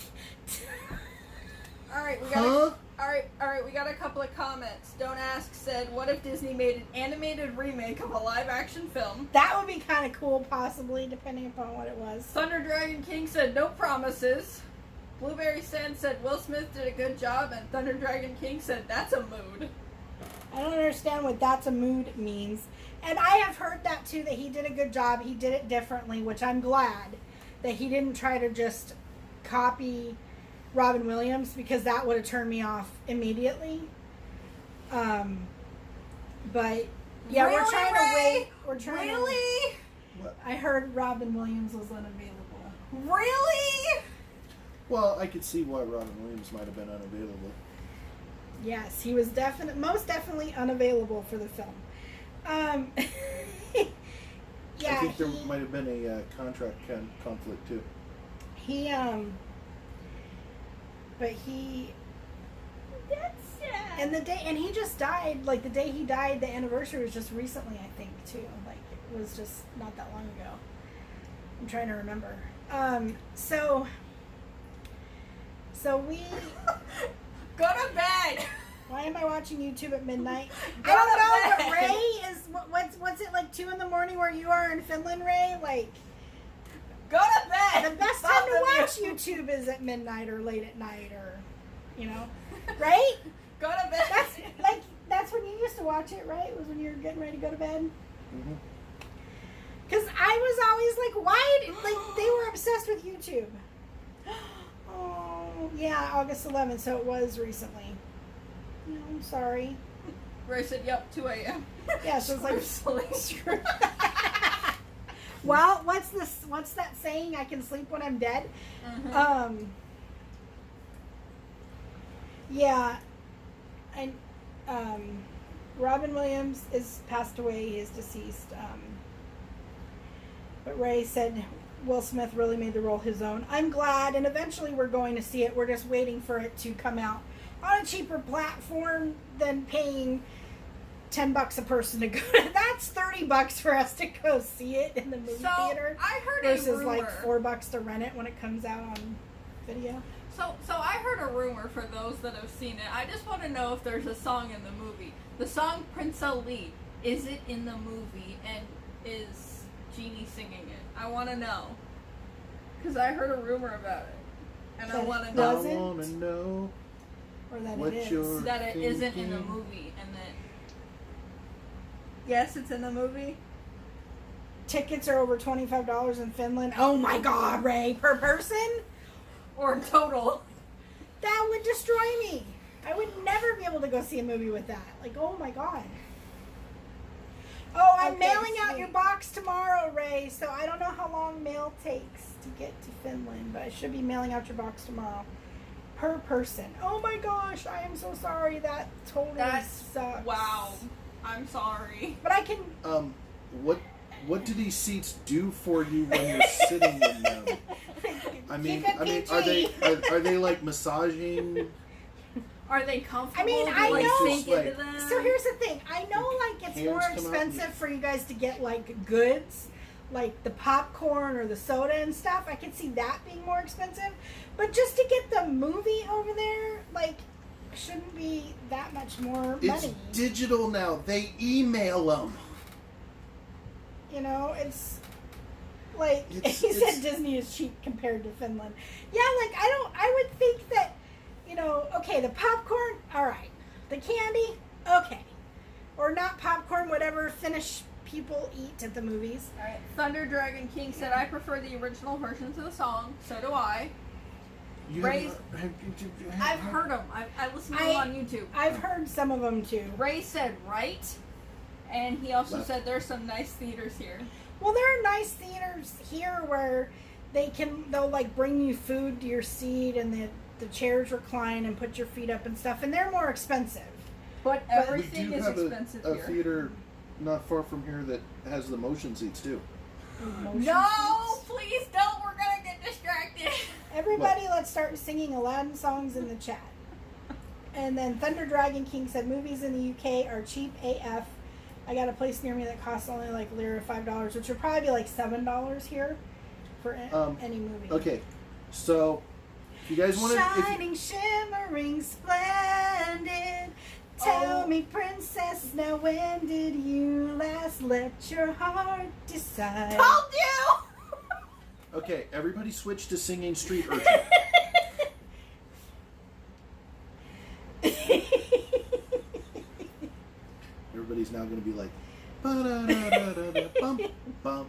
Alright, we Huh? Alright, we got a couple of comments. Don't Ask said, what if Disney made an animated remake of a live-action film? That would be kind of cool, possibly, depending upon what it was. Thunder Dragon King said, no promises. Blueberry Sand said, Will Smith did a good job, and Thunder Dragon King said, that's a mood. I don't understand what that's a mood means. And I have heard that, too, that he did a good job. He did it differently, which I'm glad that he didn't try to just copy Robin Williams, because that would have turned me off immediately. But yeah, Really, we're trying Ray? to wait. We're trying Really? What? I heard Robin Williams was unavailable. Really? Well, I could see why Robin Williams might have been unavailable. Yes, he was most definitely unavailable for the film. Yeah, I think there might have been a contract conflict too. But that's sad. And he just died, like the day he died, the anniversary was just recently, I think, too. Like, it was just not that long ago. I'm trying to remember. So we, Go to bed! why am I watching YouTube at midnight? Go I don't to know, but bed. Ray is, what's it like 2 a.m. where you are in Finland, Ray? Like, Go to bed! the best Both time to of watch you. YouTube is at midnight or late at night, or, right? Go to bed! That's when you used to watch it, right? Was when you were getting ready to go to bed? Mm-hmm. Because I was always like, they were obsessed with YouTube. Oh, yeah, August 11th, so it was recently. No, I'm sorry. Ray said, yep, 2 a.m. Yeah, so it's like, Screw. well, what's that saying? I can sleep when I'm dead? Mhm. Yeah, and Robin Williams is passed away. He is deceased. But Ray said Will Smith really made the role his own. I'm glad, and eventually we're going to see it. We're just waiting for it to come out on a cheaper platform than paying $10 a person to go. That's $30 for us to go see it in the movie theater. I heard versus a rumor. like $4 to rent it when it comes out on video. So I heard a rumor for those that have seen it. I just want to know if there's a song in the movie. The song Prince Ali, is it in the movie, and is Genie singing it? I want to know. Because I heard a rumor about it. And I That want to it know. I doesn't? want to know Or that what it is. you're That it isn't in the thinking. movie, and that... Yes, it's in the movie? Tickets are over $25 in Finland. Oh my God, Ray, per person? Or total? That would destroy me. I would never be able to go see a movie with that. Like, oh my God. Oh, I'm Okay, mailing out sweet. your box tomorrow, Ray, so I don't know how long mail takes to get to Finland, but I should be mailing out your box tomorrow. Per person. Oh my gosh, I am so sorry. That totally sucks. Wow. I'm sorry. But I can... What do these seats do for you when you're sitting in them? I mean, Keep it PG. are they like massaging? Are they comfortable? I mean, Do I you, like, know- sink Like- into them? So here's the thing. I know, like, it's Hands more come out expensive and- for you guys to get, like, goods, like the popcorn or the soda and stuff. I could see that being more expensive. But just to get the movie over there, like, shouldn't be that much more It's money. digital now. They email them. You know, it's like It's- he it's- said Disney is cheap compared to Finland. Yeah, like I would think that, you know, okay, the popcorn, all right. The candy, okay. Or not popcorn, whatever Finnish people eat at the movies. Alright. Thunder Dragon King said, I prefer the original versions of the song. So do I. Ray- I've heard them. I listened to them on YouTube. I've heard some of them too. Ray said right. And he also Left. said there's some nice theaters here. Well, there are nice theaters here where they'll like bring you food to your seat and the chairs recline and put your feet up and stuff, and they're more expensive. But We everything do is have expensive a here. theater not far from here that has the motion seats too. Motion No, seats. please don't. We're gonna get distracted. Everybody, let's start singing Aladdin songs in the chat. And then Thunder Dragon King said movies in the UK are cheap AF. I got a place near me that costs only like lira $5, which would probably be like $7 here for any movie. Okay, so if you guys want to, Shining, shimmering, splendor. blinded. Tell me, princess, now when did you last let your heart decide? Told you! Okay, everybody switch to singing Street Urchin. Everybody's now going to be like, ba-da-da-da-da-da, bump, bump,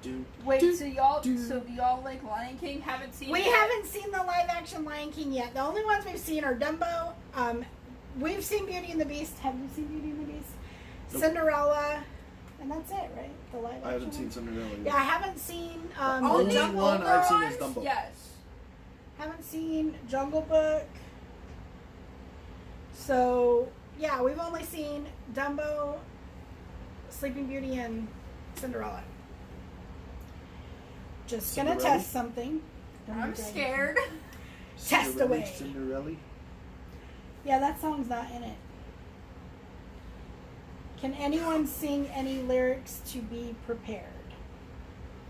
do, Wait, do, so y'all do. like Lion King? Haven't seen We it? haven't seen the live action Lion King yet. The only ones we've seen are Dumbo. We've seen Beauty and the Beast. Have you seen Beauty and the Beast? Nope. Cinderella. And that's it, right? The live action I haven't seen one? Cinderella yet. Yeah, I haven't seen All Only the one older I've seen is ones? Dumbo. Yes. haven't seen Jungle Book. So, yeah, we've only seen Dumbo, Sleeping Beauty, and Cinderella. Just gonna Cinderella? test something. I'm scared. Test Cinderella, away. Cinderella. Yeah, that song's not in it. Can anyone sing any lyrics to be prepared?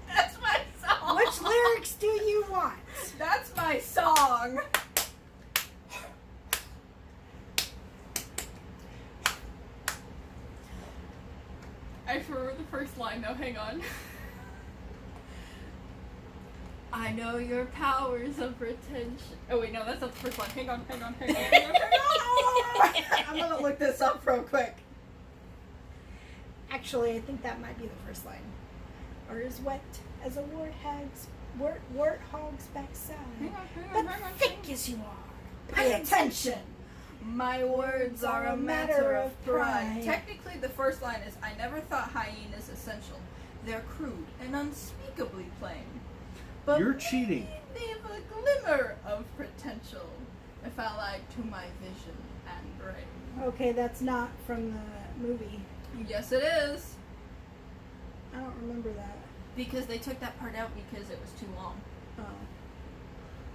That's my song. Which lyrics do you want? That's my song. I remember the first line though, hang on. I know your powers of retention. Oh wait, no, that's not the first line. Hang on. I'm gonna look this up real quick. Actually, I think that might be the first line. Or as wet as a warthog's backside. But thick as you are, pay attention. My words are a matter of pride. Technically, the first line is, I never thought hyenas essential. They're crude and unspeakably plain. But You're cheating. leave a glimmer of potential if I lied to my vision and brain. Okay, that's not from the movie. Yes, it is. I don't remember that. Because they took that part out because it was too long. Oh.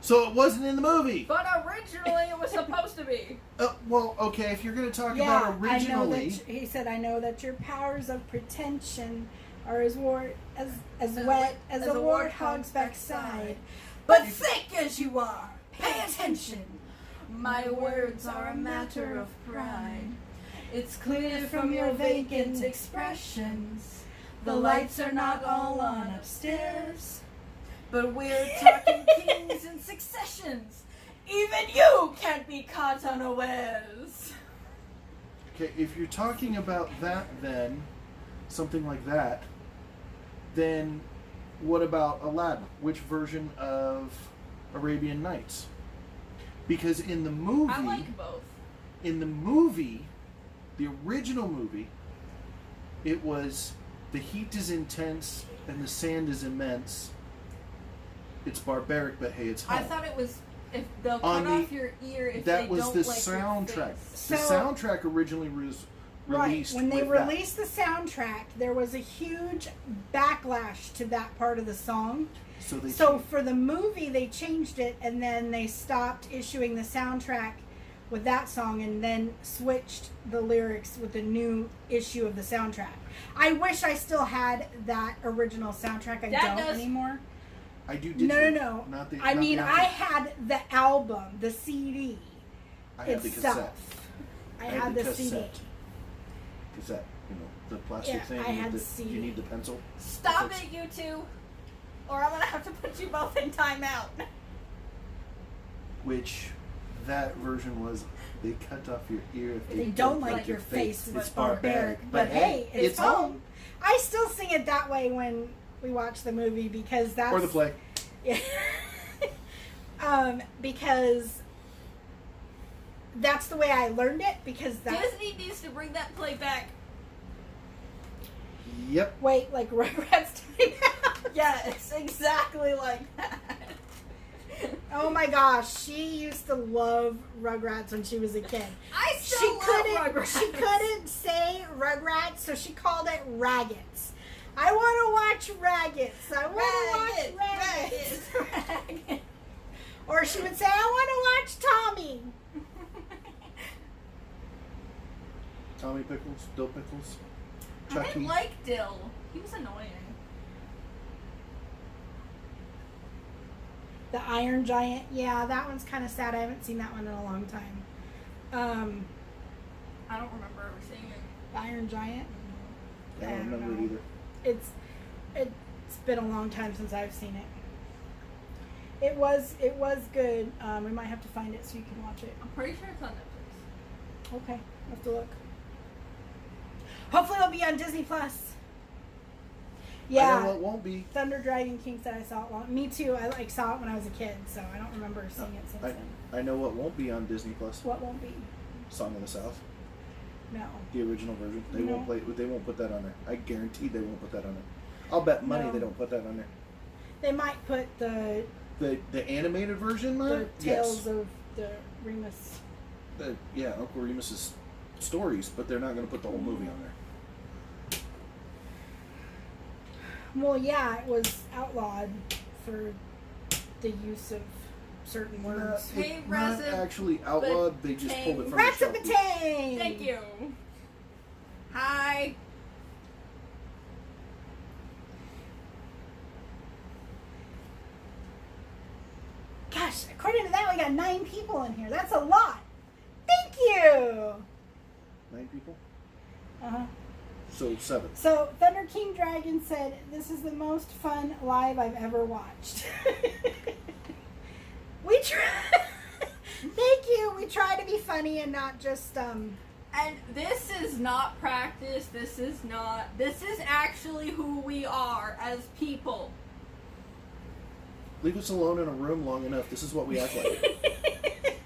So it wasn't in the movie. But originally it was supposed to be. Well, okay, if you're going to talk Yeah, about originally, I know that he said, I know that your powers of pretension are as wet as a warthog's backside. But thick as you are, pay attention. My words are a matter of pride. It's clear from your vacant expressions. The lights are not all on upstairs. But we're talking kings in successions. Even you can't be caught unawares. okay, if you're talking about that, then something like that, then what about Aladdin? Which version of Arabian Nights? Because in the movie, I like both. in the movie, the original movie, it was the heat is intense and the sand is immense. It's barbaric, but hey, it's home. I thought it was if they'll On cut the- off your ear if that they was don't the like soundtrack. your face. The So- soundtrack originally was released. Right. When they with that. released the soundtrack, there was a huge backlash to that part of the song. So they So for the movie, they changed it, and then they stopped issuing the soundtrack with that song, and then switched the lyrics with the new issue of the soundtrack. I wish I still had that original soundtrack. I That don't does- anymore. I do. No, digital, no. Not the. I not mean, the I actual- had the album, the CD I had the itself. cassette. I had the CD. cassette. Cassette. You know, the plastic Yeah, thing. I with had the, CD. You need the pencil. Stop That's- it, you two, or I'm gonna have to put you both in timeout. Which, that version was. They cut off your ear if They don't like your face. It's It's barbaric. But hey, it's home. I still sing it that way when we watch the movie because that's Or the play. Yeah. Because that's the way I learned it. Because that's Disney needs to bring that play back. Yep. wait, like Rugrats time out. Yes, exactly like that. Oh my gosh, she used to love Rugrats when she was a kid. I still She love Rugrats. She couldn't say Rugrats, so she called it Raggets. I want to watch Raggets. I want to watch Raggets. Raggets. Or she would say, I want to watch Tommy. Tommy Pickles, Dill Pickles, I Chucky. didn't like Dill. He was annoying. The Iron Giant. Yeah, that one's kind of sad. I haven't seen that one in a long time. I don't remember ever seeing it. Iron Giant. I don't remember know. it either. It's been a long time since I've seen it. It was good. We might have to find it so you can watch it. I'm pretty sure it's on Netflix. Okay, I'll have to look. Hopefully it'll be on Disney Plus. I Yeah. know it won't be. Thunder Dragon King said I saw it long. Me too. I saw it when I was a kid, so I don't remember seeing it since then. I know what won't be on Disney Plus. What won't be? Song of the South, No. the original version. They No. won't play. They won't put that on there. I guarantee they won't put that on there. I'll bet money No. they don't put that on there. They might put the The animated version, the Tales yes. of the Remus. Yeah, Uncle Remus's stories, but they're not going to put the whole movie on there. Well, yeah, it was outlawed for the use of certain words. Hey, Not Razib, actually outlawed. They just pulled it from the Rats of shelf. Batang! Thank you. Hi. Gosh, according to that, we got 9 people in here. That's a lot. Thank you. 9 people, Uh-huh. so 7. So, Thunder King Dragon said, this is the most fun live I've ever watched. We try. Thank you. We try to be funny and not just, And this is not practice. This is actually who we are as people. Leave us alone in a room long enough. This is what we act like.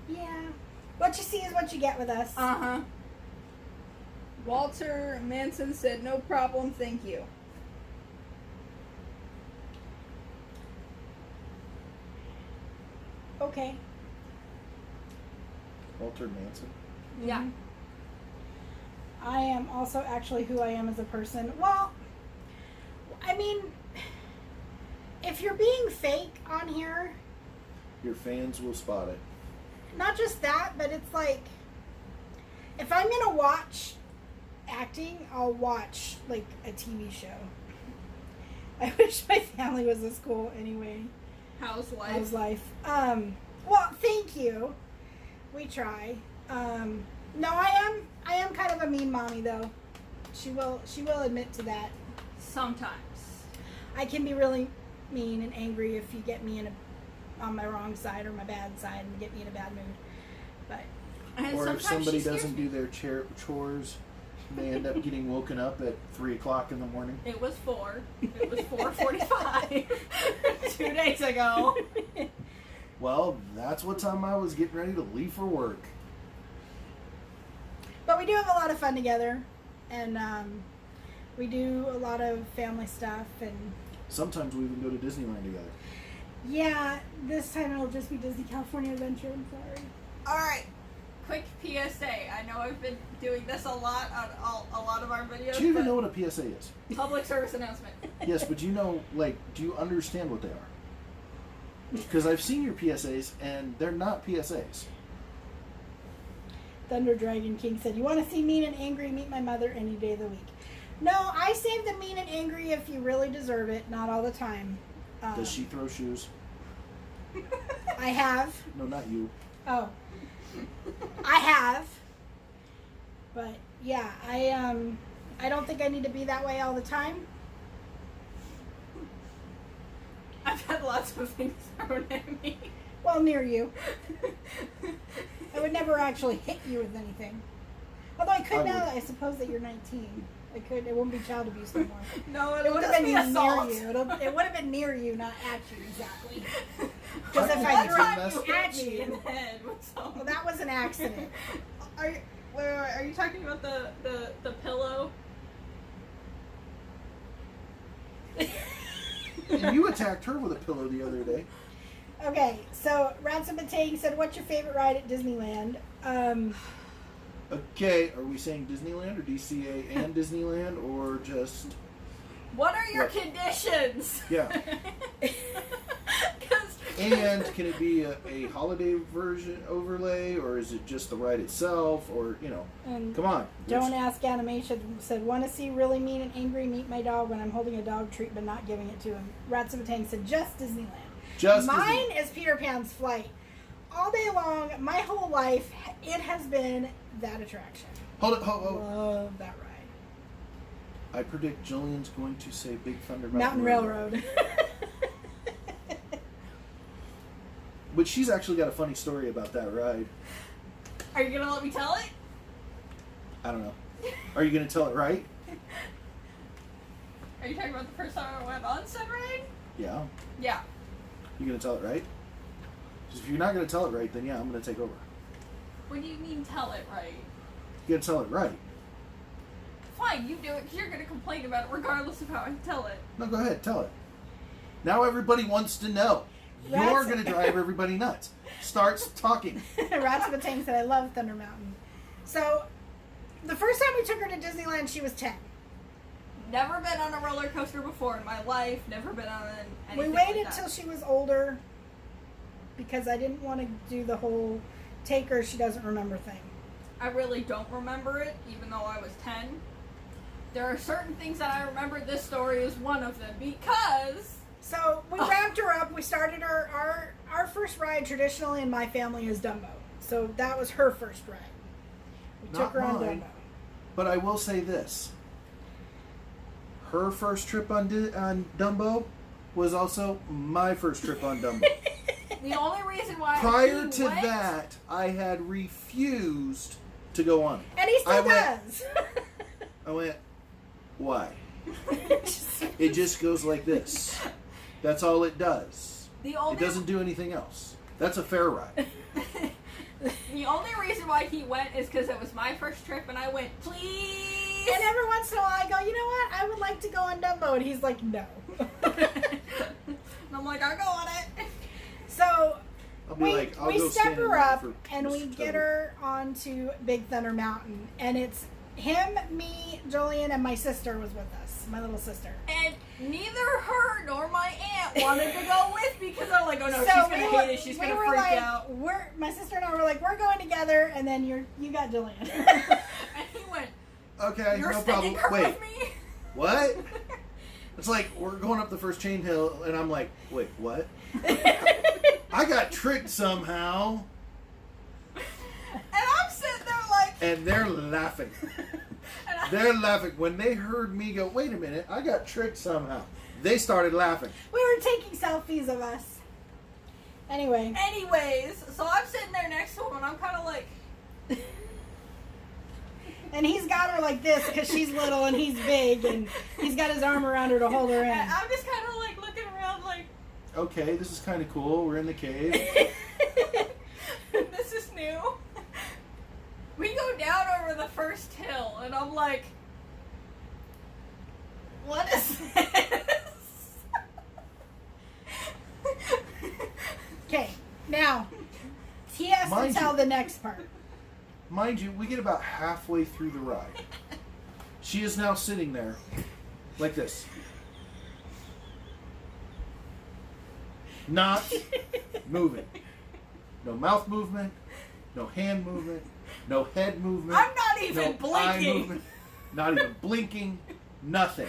Yeah. What you see is what you get with us. Uh-huh. Walter Manson said, no problem, thank you. Okay. Walter Manson. Yeah. Mhm. I am also actually who I am as a person. Well, I mean, if you're being fake on here, Your fans will spot it. not just that, but it's like, if I'm gonna watch acting, I'll watch like a TV show. I wish my family was as cool anyway. Housewife. How's life? Well, thank you. We try. No, I am kind of a mean mommy though. She will admit to that. Sometimes. I can be really mean and angry if you get me on my wrong side or my bad side and get me in a bad mood. But And Or if sometimes somebody she scares doesn't me. do their chores, they end up getting woken up at 3 o'clock in the morning. It was 4. It was 4:45 2 days ago. Well, that's what time I was getting ready to leave for work. But we do have a lot of fun together, and we do a lot of family stuff, and Sometimes we even go to Disneyland together. yeah, this time it'll just be Disney California Adventure. I'm sorry. Alright. Quick PSA. I know I've been doing this a lot on a lot of our videos. Do you even but know what a PSA is? Public service announcement. Yes, but you know, like, do you understand what they are? Because I've seen your PSAs, and they're not PSAs. Thunder Dragon King said, "You want to see mean and angry? Meet my mother any day of the week." No, I save the mean and angry if you really deserve it. Not all the time. Does she throw shoes? I have. No, not you. Oh, I have. But yeah, I don't think I need to be that way all the time. I've had lots of things thrown at me. Well, near you. I would never actually hit you with anything. Although I could I now would. that I suppose that you're 19. I could. It wouldn't be child abuse no more. No, It would have just been be near assault. you. It would have been near you, not at you exactly. I Because if think I it's threw a it mess- you at hit me in you, the head with well, something. that was an accident. Wait, are you talking about the pillow? You attacked her with a pillow the other day. Okay, so Ransom Batang said, "What's your favorite ride at Disneyland?" Okay, are we saying Disneyland or DCA and Disneyland, or just... What are your What? conditions? Yeah. 'Cause- And can it be a holiday version overlay, or is it just the ride itself, or, you know, And come on. Don't Ask Animation said, "Want to see really mean and angry? Meet my dog when I'm holding a dog treat but not giving it to him." Ransom Batang said, "Just Disneyland." Just Mine Disney. is Peter Pan's Flight. all day long, my whole life, it has been that attraction. Hold it. Hold. Love that ride. I predict Jillian's going to say Big Thunder Mountain Railroad. But she's actually got a funny story about that ride. Are you gonna let me tell it? I don't know. Are you going to tell it right? Are you talking about the first time I went on said ride? Yeah. Yeah. You going to tell it right? 'Cause if you're not going to tell it right, then yeah, I'm going to take over. What do you mean tell it right? You got to tell it right. Fine, you do it because you're gonna complain about it regardless of how I tell it. No, go ahead. Tell it. Now everybody wants to know. You're Rats- going to drive everybody nuts. Starts talking. Rats of a Tank said, I love Thunder Mountain. So, the first time we took her to Disneyland, she was 10. Never been on a roller coaster before in my life. Never been on anything We waited like that. till she was older because I didn't want to do the whole take her, she doesn't remember thing. I really don't remember it, even though I was 10. There are certain things that I remember. This story is one of them because... So, we wrapped her up. We started our first ride traditionally in my family is Dumbo. So, that was her first ride. We took Not her on mine. Dumbo. But I will say this. Her first trip on Dumbo was also my first trip on Dumbo. The only reason why Prior he to went, that, I had refused to go on it. And he still I went- does. I went, why? It just goes like this. That's all it does. the only It doesn't do anything else. That's a fair ride. the only reason why he went is because it was my first trip, and I went, please. And every once in a while I go, you know what? I would like to go on Dumbo. And he's like, no. And I'm like, I'll go on it. So I'll be like, I'll we go step stand in her line up for and we Mr. get Toad. her onto Big Thunder Mountain. And it's him, me, Julian, and my sister was with us. My little sister. And neither her nor my aunt wanted to go with me because they're like, oh no, So she's gonna we hate were- it. She's we gonna were freak like, out. My sister and I were like, we're going together, and then you got Julian. And he went, Okay, you're no sticking problem. her Wait, with me? what? It's like we're going up the first chain hill, and I'm like, wait, what? I got tricked somehow, And I'm sitting there like, and they're laughing. and I, They're laughing when they heard me go. Wait a minute, I got tricked somehow. They started laughing. We were taking selfies of us. Anyway. anyways, so I'm sitting there next to him, and I'm kind of like, And he's got her like this because she's little and he's big, and he's got his arm around her to hold her in. and I'm just kind of like looking around like, Okay, this is kind of cool. We're in the cave. this is new. We go down over the first hill, and I'm like, what is this? Okay, now he has Mind to tell you- the next part. Mind you, we get about halfway through the ride. She is now sitting there like this. Not moving. No mouth movement, no hand movement, no head movement. I'm not even no eye blinking. movement, not even blinking, nothing.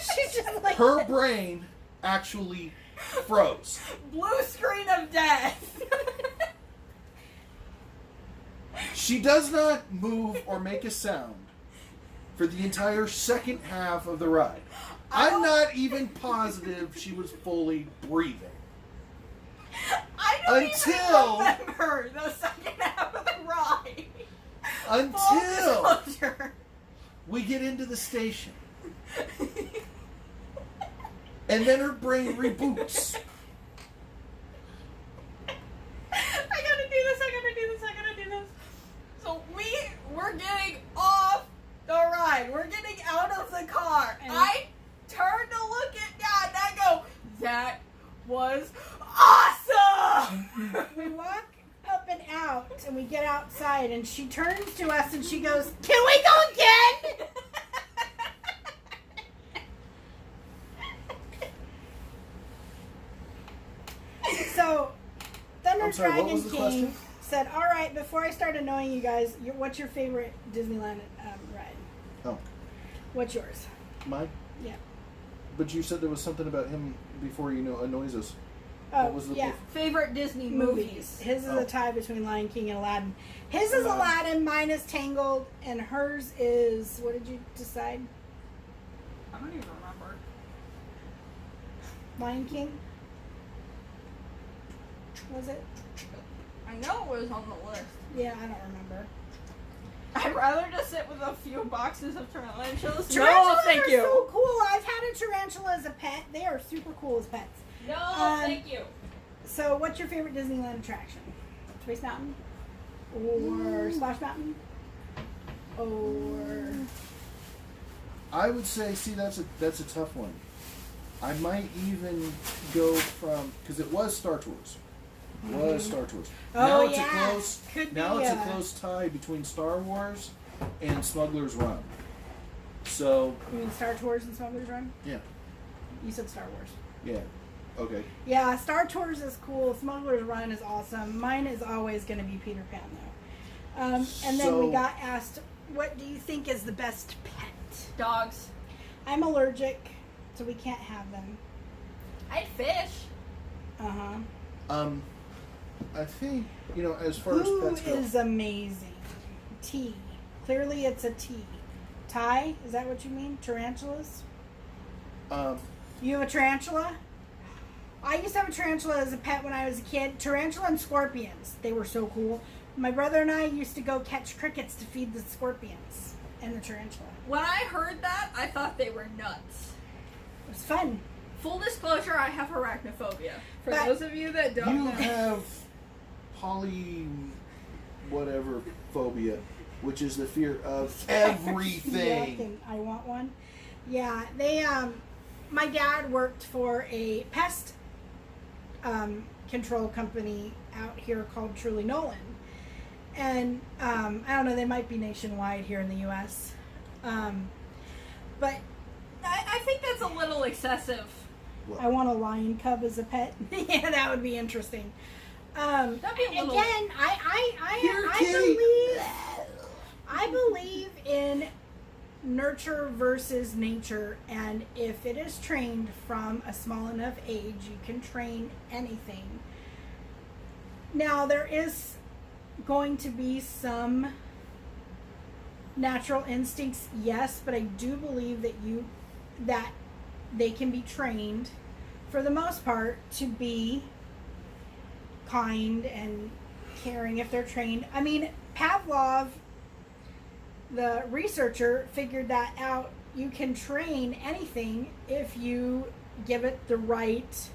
She's just like Her brain actually froze. Blue screen of death. She does not move or make a sound for the entire second half of the ride. I'm not even positive she was fully breathing. I don't Until- even remember the second half of the ride. Until Full disclosure. we get into the station. And then her brain reboots. I gotta do this, I gotta do this, I gotta do this. So we're getting off the ride. We're getting out of the car. And- I turn to look at Dad and I go, that was awesome! we walk up and out, and we get outside, and she turns to us and she goes, "Can we go again?" So, Thunder I'm sorry, what Dragon was the King question? said, "All right, before I start annoying you guys, what's your favorite Disneyland ride? Oh, What's yours?" mine? Yeah. But you said there was something about him before you know annoys us. Oh, What was the yeah. Favorite Disney Movies. His is Oh. a tie between Lion King and Aladdin. His is Aladdin, mine is Tangled, and hers is, what did you decide? I don't even remember. Lion King? Was it? I know it was on the list. Yeah, I don't remember. I'd rather just sit with a few boxes of tarantulas. Tarantulas no, thank are you. so cool. I've had a tarantula as a pet. They are super cool as pets. No, thank you. So, what's your favorite Disneyland attraction? Space Mountain? Or Splash Mountain? Or... I would say, see, that's a tough one. I might even go from, because it was Star Tours. It was Star Tours. Oh, Now it's yeah. a close. Could Now be it's a close tie between Star Wars and Smuggler's Run. So You mean Star Tours and Smuggler's Run? yeah, You said Star Wars. yeah, okay. Yeah, Star Tours is cool. Smuggler's Run is awesome. Mine is always going to be Peter Pan, though. And then we So- got asked, what do you think is the best pet? Dogs. I'm allergic, so we can't have them. I'd fish. Uh-huh. I think as far Who as pets go, is amazing? T. Clearly it's a T. Ty? Is that what you mean? Tarantulas? You have a tarantula? I used to have a tarantula as a pet when I was a kid. Tarantula and scorpions. They were so cool. My brother and I used to go catch crickets to feed the scorpions and the tarantula. When I heard that, I thought they were nuts. It was fun. Full disclosure, I have arachnophobia. For But- those of you that don't you know. have whatever phobia, which is the fear of everything. Nothing. I want one. Yeah, they my dad worked for a pest control company out here called Truly Nolan. And I don't know, they might be nationwide here in the US. But I think that's a little excessive. I want a lion cub as a pet. Yeah, that would be interesting. That'd be a little- Again, Here, I believe in nurture versus nature, and if it is trained from a small enough age, you can train anything. Now, there is going to be some natural instincts, yes, but I do believe that they can be trained, for the most part, to be kind and caring if they're trained. I mean, Pavlov, the researcher, figured that out. You can train anything if you give it the right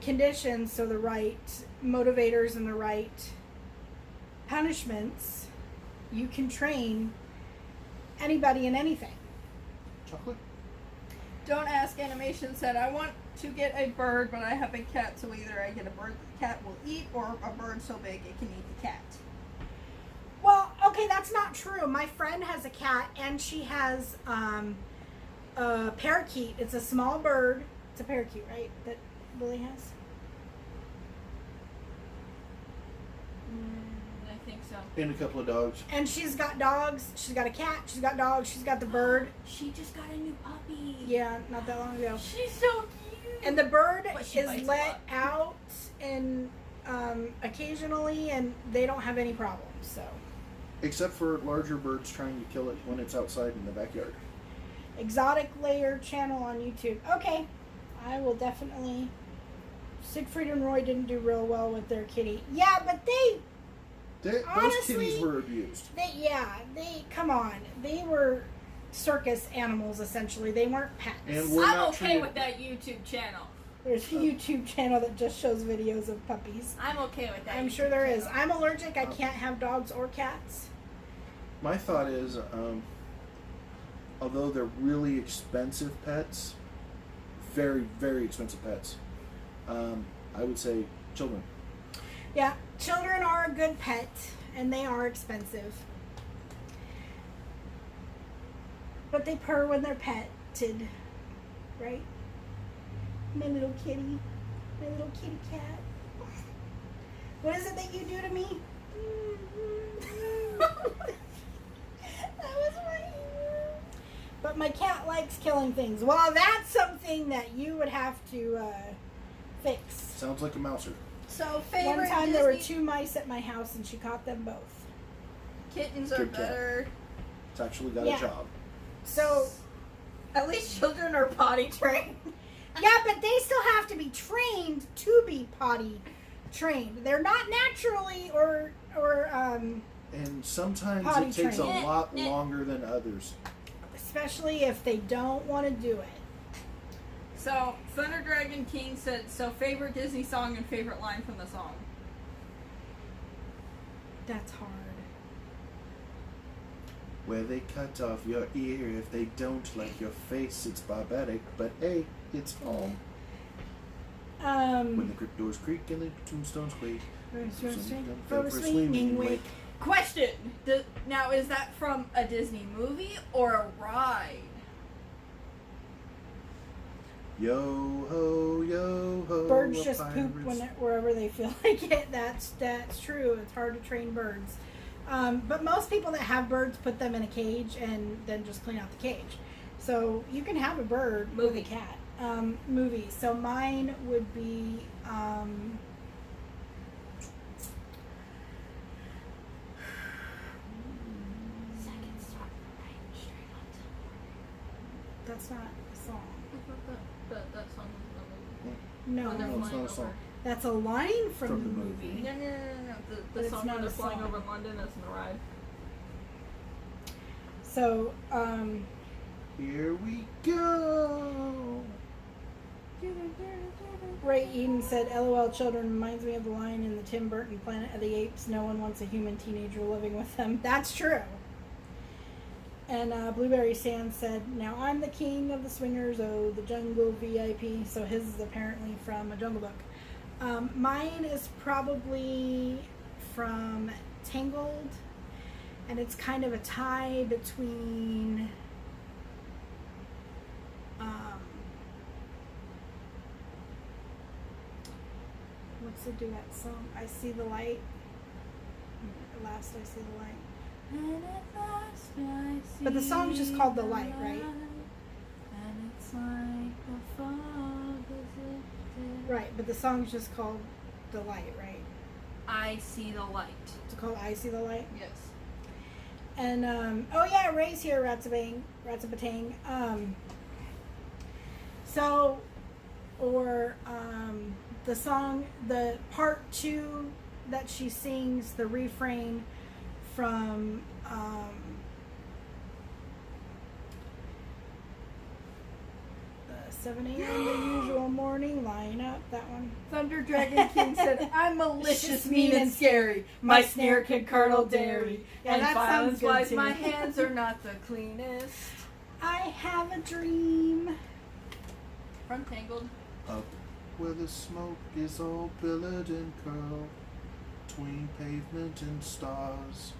conditions, so the right motivators and the right punishments. You can train anybody in anything. Chocolate? Don't Ask Animation said, I want to get a bird, but I have a cat, so either I get a bird the cat will eat, or a bird so big it can eat the cat. Well, okay, that's not true. My friend has a cat, and she has a parakeet. It's a small bird. It's a parakeet, right? That Lily has? I think so. And a couple of dogs. And she's got dogs. She's got a cat. She's got dogs. She's got the bird. She just got a new puppy. Yeah, not that long ago. She's so cute. And the bird But she is bites a let lot. out and occasionally, and they don't have any problems. So Except for larger birds trying to kill it when it's outside in the backyard. Exotic Layer channel on YouTube. Okay, I will definitely. Siegfried and Roy didn't do real well with their kitty. Yeah, but Those Honestly, kitties were abused. they come on. They were circus animals essentially. They weren't pets. And we're I'm not okay treated- with that YouTube channel. There's a YouTube channel that just shows videos of puppies. I'm okay with that. I'm YouTube sure there is. channel. I'm allergic. I can't have dogs or cats. My thought is, although they're really expensive pets, very, very expensive pets, I would say children. Yeah, children are a good pet, and they are expensive. But they purr when they're petted, right? My little kitty. My little kitty cat. What is it that you do to me? That was my ear. But my cat likes killing things. Well, that's something that you would have to fix. Sounds like a mouser. So favorite One time Disney there were 2 mice at my house and she caught them both. kittens are Good cat. better. It's actually got Yeah. a job. So, At least children are potty trained. yeah, but they still have to be trained to be potty trained. They're not naturally or And sometimes Potty it takes trained. a lot longer than others. especially if they don't want to do it. So Thunder Dragon King said, so favorite Disney song and favorite line from the song. That's hard. Where they cut off your ear if they don't like your face. It's barbaric, but hey, it's home. When the crypt doors creak and the tombstones quake. For a swinging wake. Question. Now, is that from a Disney movie or a ride? Yo ho, Birds a just poop pirate's- wherever they feel like it. That's true. It's hard to train birds. But most people that have birds put them in a cage and then just clean out the cage. So you can have a bird Movie. with a cat. Movie. So mine would be that's not a song. That song was No, in the movie. No, it's not a song. that's a line from, From the the movie. No. But The it's song not when a they're flying song. over London isn't a ride. So, Here we go. Ray Eden said, LOL children reminds me of the line in the Tim Burton Planet of the Apes, no one wants a human teenager living with them. That's true. And Blueberry Sand said, now I'm the king of the swingers, oh, the jungle VIP. So his is apparently from a Jungle Book. Mine is probably from Tangled, and it's kind of a tie between what's the duet song? I See the Light. At last I see the light. And at last I see But the song's just called The Light, right? And it's like the fog is lifted. Right, but the song's just called The Light, right? I see the light. It's called I See the Light. Yes. And oh yeah, Ray's here, Ratsabatang. So, or the song, the part 2 that she sings, the refrain from 7 a.m. the usual morning, line up, that one. Thunder Dragon King said, I'm malicious, mean, and scary. My snare can curdle dairy. Yeah, And that sounds violence good wise, too. my hands are not the cleanest. I have a dream. From Tangled. Up where the smoke is all billowed and curled, between pavement and stars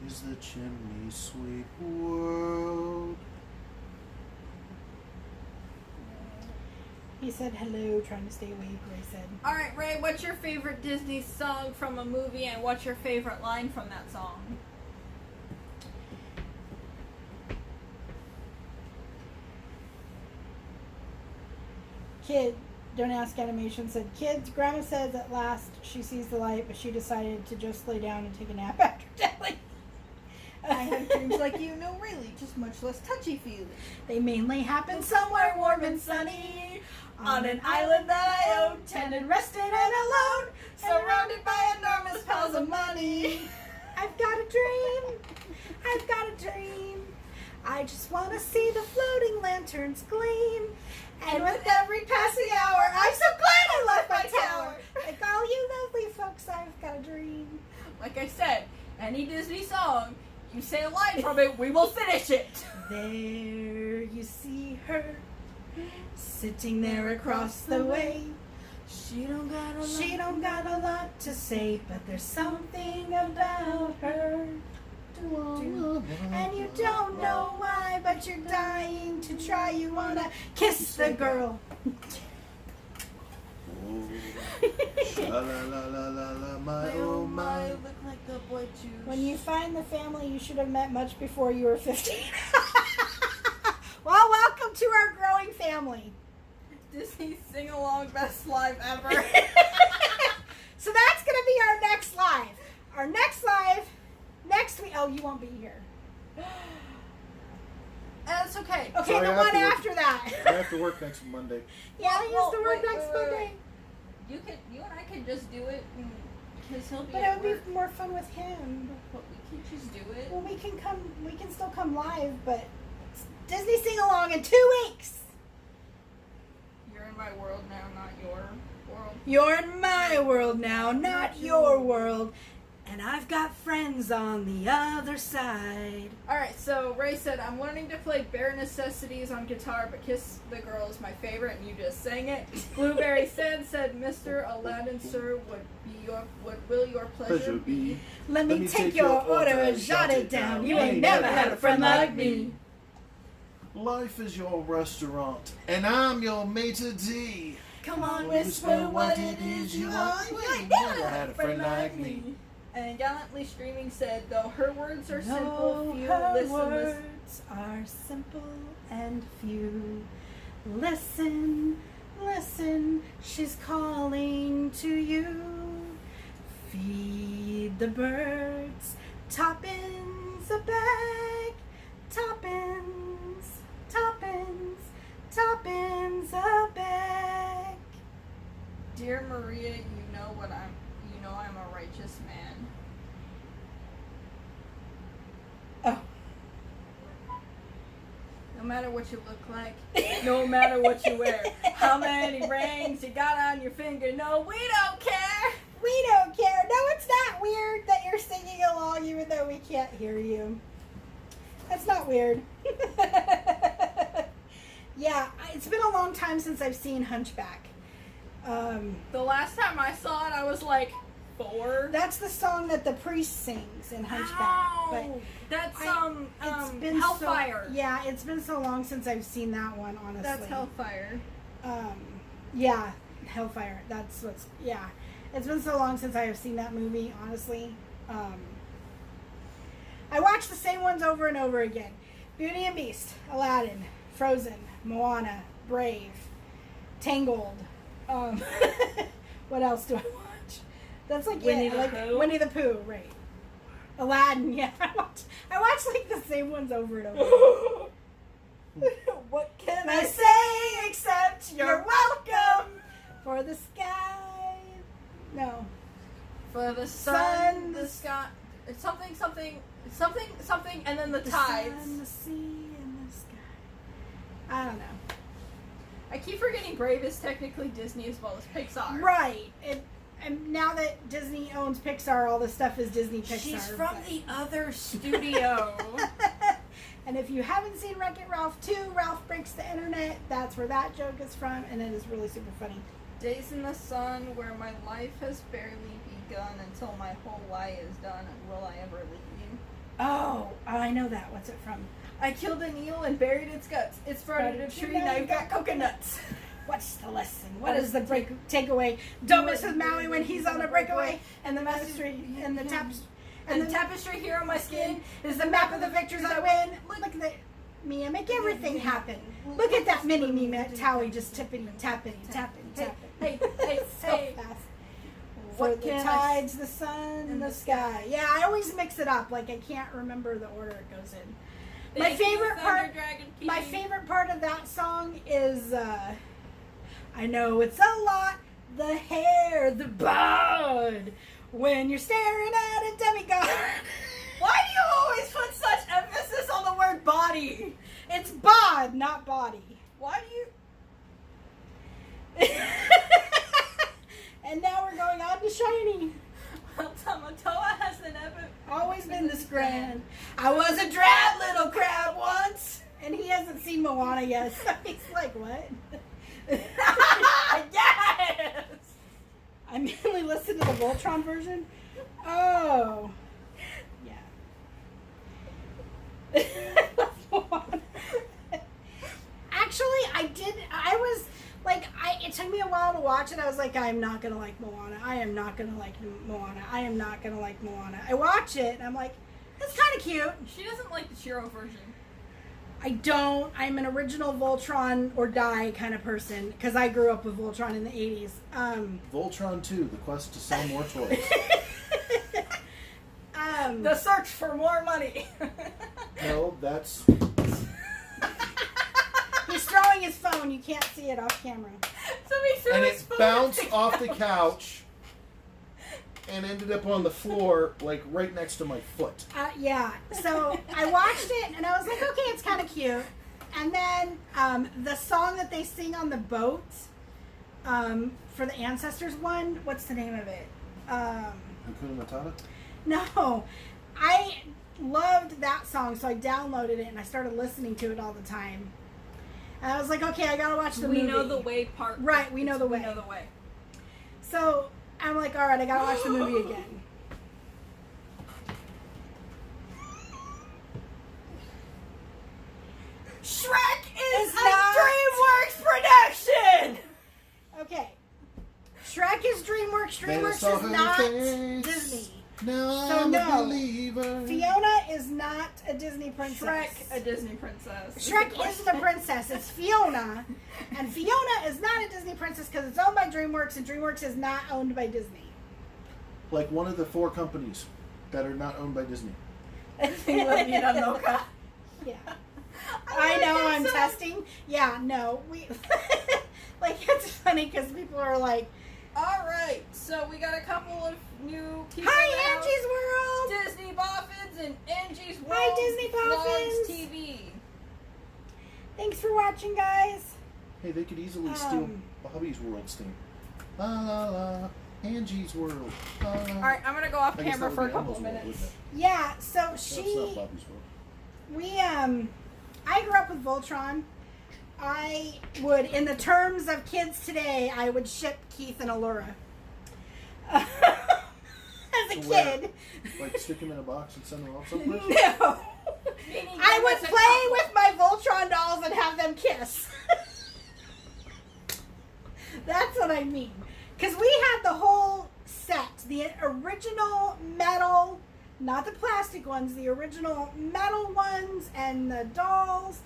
is the chimney sweep world. He said hello, trying to stay awake, Ray said. Alright, Ray, what's your favorite Disney song from a movie, and what's your favorite line from that song? Kid, Don't Ask Animation said, kids, Grandma says at last she sees the light, but she decided to just lay down and take a nap after telling. I have dreams like you, no really, just much less touchy-feely. They mainly happen somewhere warm and sunny, On an island that I own, tended, rested, and alone, surrounded by enormous piles of money. I've got a dream. I've got a dream. I just want to see the floating lanterns gleam. And with every passing hour, I'm so glad I left my tower. Like all you lovely folks, I've got a dream. Like I said, any Disney song, you say a line from it, we will finish it. There you see her, sitting there across the way. She don't got a She don't got a lot to say, but there's something about her. And you don't know why, but you're dying to try. You wanna kiss the girl. Sha-la-la-la-la-la, my oh my. look like the boy juice. When you find the family you should have met much before you were 15. family. Disney sing along best live ever. So that's gonna be our next live. Our next live next week. Oh, you won't be here. That's okay. Okay, Sorry, the I one have to work. after that. I have to work next Monday. Yeah, he has to work wait, next wait, Monday. You and I could just do it because he'll be But at it would work. be more fun with him. But we can just do it. Well, we can still come live, but Disney sing along in 2 weeks. You're in my world now, not your world. You're in my world now, not your world. And I've got friends on the other side. Alright, so Ray said, I'm learning to play Bare Necessities on guitar, but Kiss the Girl is my favorite, and you just sang it. Blueberry said, Mr. Aladdin, sir, what will your pleasure be? Let me take your order and jot it down. You ain't never had a friend like me. Life is your restaurant, and I'm your maitre d'. Come on, Whisper what it is you want. You ain't never had a friend like me. And Gallantly Streaming said, though her words are simple, No, few her listen. words are simple and few. Listen, listen, she's calling to you. Feed the birds, toppins a bag, toppins, toppins, toppins a bag. Dear Maria, you know I'm a righteous man. Oh. No matter what you look like, no matter what you wear, how many rings you got on your finger, no, we don't care. We don't care. No, it's not weird that you're singing along even though we can't hear you. That's not weird. Yeah, it's been a long time since I've seen Hunchback. The last time I saw it, I was like 4. That's the song that the priest sings in Hunchback. Ow! That's It's been Hellfire. So, yeah, it's been so long since I've seen that one. Honestly, That's Hellfire. Yeah, Hellfire. That's what's. Yeah, it's been so long since I have seen that movie. Honestly, I watch the same ones over and over again: Beauty and Beast, Aladdin, Frozen, Moana, Brave, Tangled. What else do I watch? That's like Winnie it. the Like Pooh? Winnie the Pooh, right? Aladdin, yeah. I watch like the same ones over and over. What can I say except you're welcome for the sky? No. For the sun, Sun, the sky, it's something, and then the The tides. sun, the sea, and the sky. I don't know. I keep forgetting Brave is technically Disney as well as Pixar. Right. And now that Disney owns Pixar, all this stuff is Disney Pixar. She's from but- the other studio. And if you haven't seen Wreck-It Ralph 2, Ralph Breaks the Internet, that's where that joke is from, and it is really super funny. Days in the sun where my life has barely begun until my whole lie is done, and will I ever leave you? Oh, I know that. What's it from? I killed an eel and buried its guts. It sprouted a tree, now you've got coconuts. What's the lesson? What is the takeaway? Don't mess with Maui when he's on a breakaway. And the tapestry and the And the tapestry here on my skin is the map of the victors I win. Look at that. Mia, make everything happen. Look at that mini me, Towie, just tippity, tappity, tappity, tappity. Hey, hey, So hey. fast. What For the can I tides, the sun, and the sky. Yeah, I always mix it up. Like I can't remember the order it goes in. My Thank you, favorite part. Thunder Dragon King. My favorite part of that song is, I know it's a lot, the hair, the bod, when you're staring at a demigod. Why do you always put such emphasis on the word body? It's bod, not body. Why do you... And now we're going on to Shiny. Well, Tamatoa has an Always been this grand. I was a drab little crab once. And he hasn't seen Moana yet, so he's like, what? Yes! I mainly listen to the Voltron version. Oh. Yeah. Actually, it took me a while to watch it. I was like, I'm not going to like Moana. I am not going to like Moana. I am not going to like Moana. I watch it, and I'm like, that's kind of cute. She doesn't like the Chiro version. I don't. I'm an original Voltron or die kind of person because I grew up with Voltron in the 80s. Voltron 2, the quest to sell more toys. The search for more money. No, that's... He's throwing his phone. You can't see it off camera. So he threw And his it phone bounced at off the couch and ended up on the floor, like, right next to my foot. Yeah. So I watched it and I was like, okay, it's kind of cute. And then the song that they sing on the boat for the Ancestors one, what's the name of it? Hakuna Matata? No. I loved that song, so I downloaded it and I started listening to it all the time. And I was like, okay, I gotta watch the movie. We know the way part. Right, we know the way. We know the way. So I'm like, all right, I gotta watch the movie again. Shrek is a not- DreamWorks production. Okay. Shrek is DreamWorks. They DreamWorks saw is her not face. Disney. Now So I'm no. a believer. Fiona is not a Disney princess. Shrek, a Disney princess. Shrek isn't a princess. It's Fiona. And Fiona is not a Disney princess because it's owned by DreamWorks, and DreamWorks is not owned by Disney. Like one of the 4 companies that are not owned by Disney. Yeah. I know, I'm so. testing. Yeah, no. We like, it's funny because people are like, All right, so we got a couple of new people. hi, now. Angie's World! Disney Boffins and Angie's World. Hi, Disney Vlogs Boffins. TV. Thanks for watching, guys. Hey, they could easily steal Bobby's World's theme. La la la, Angie's World. La, la. All right, I'm gonna go off I guess camera that for would a be couple of Elmo's World, minutes. wouldn't it? Yeah, so That's not Bobby's World. I grew up with Voltron. I would, in the terms of kids today, I would ship Keith and Allura. As a To where? kid. Like stick him in a box and send him off someplace? No. I would play with my Voltron dolls and have them kiss. That's what I mean. Because we had the whole set. The original metal, not the plastic ones, the original metal ones and the dolls.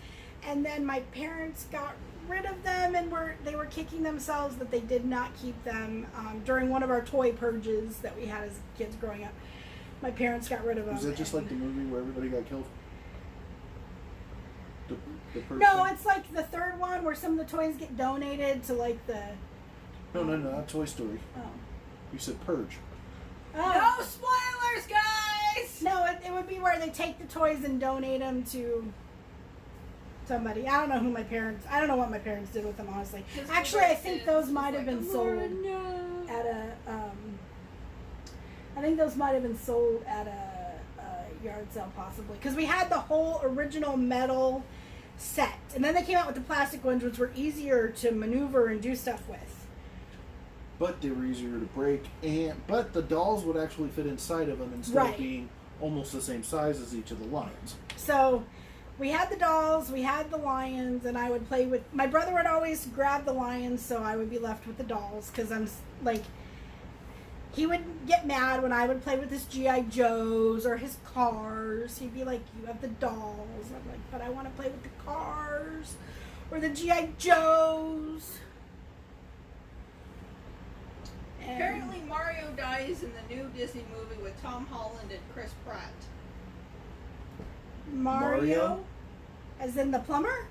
And then my parents got rid of them and they were kicking themselves that they did not keep them during one of our toy purges that we had as kids growing up. My parents got rid of them. Was that just like the movie where everybody got killed? The person? No, it's like the third one where some of the toys get donated to like the. No, not Toy Story. Oh. You said Purge. Oh. No spoilers, guys. No, it would be where they take the toys and donate them to somebody. I don't know who my parents. I don't know what my parents did with them, honestly. Actually, I think those might have been sold at a. I think those might have been sold at a yard sale, possibly, because we had the whole original metal set, and then they came out with the plastic ones, which were easier to maneuver and do stuff with. But they were easier to break, but the dolls would actually fit inside of them instead Right. of being almost the same size as each of the lions. So we had the dolls, we had the lions, and I would play with. My brother would always grab the lions, so I would be left with the dolls because I'm like. He would get mad when I would play with his G.I. Joes or his cars. He'd be like, you have the dolls. I'm like, but I want to play with the cars or the G.I. Joes. And Apparently, Mario dies in the new Disney movie with Tom Holland and Chris Pratt. Mario? As in the plumber?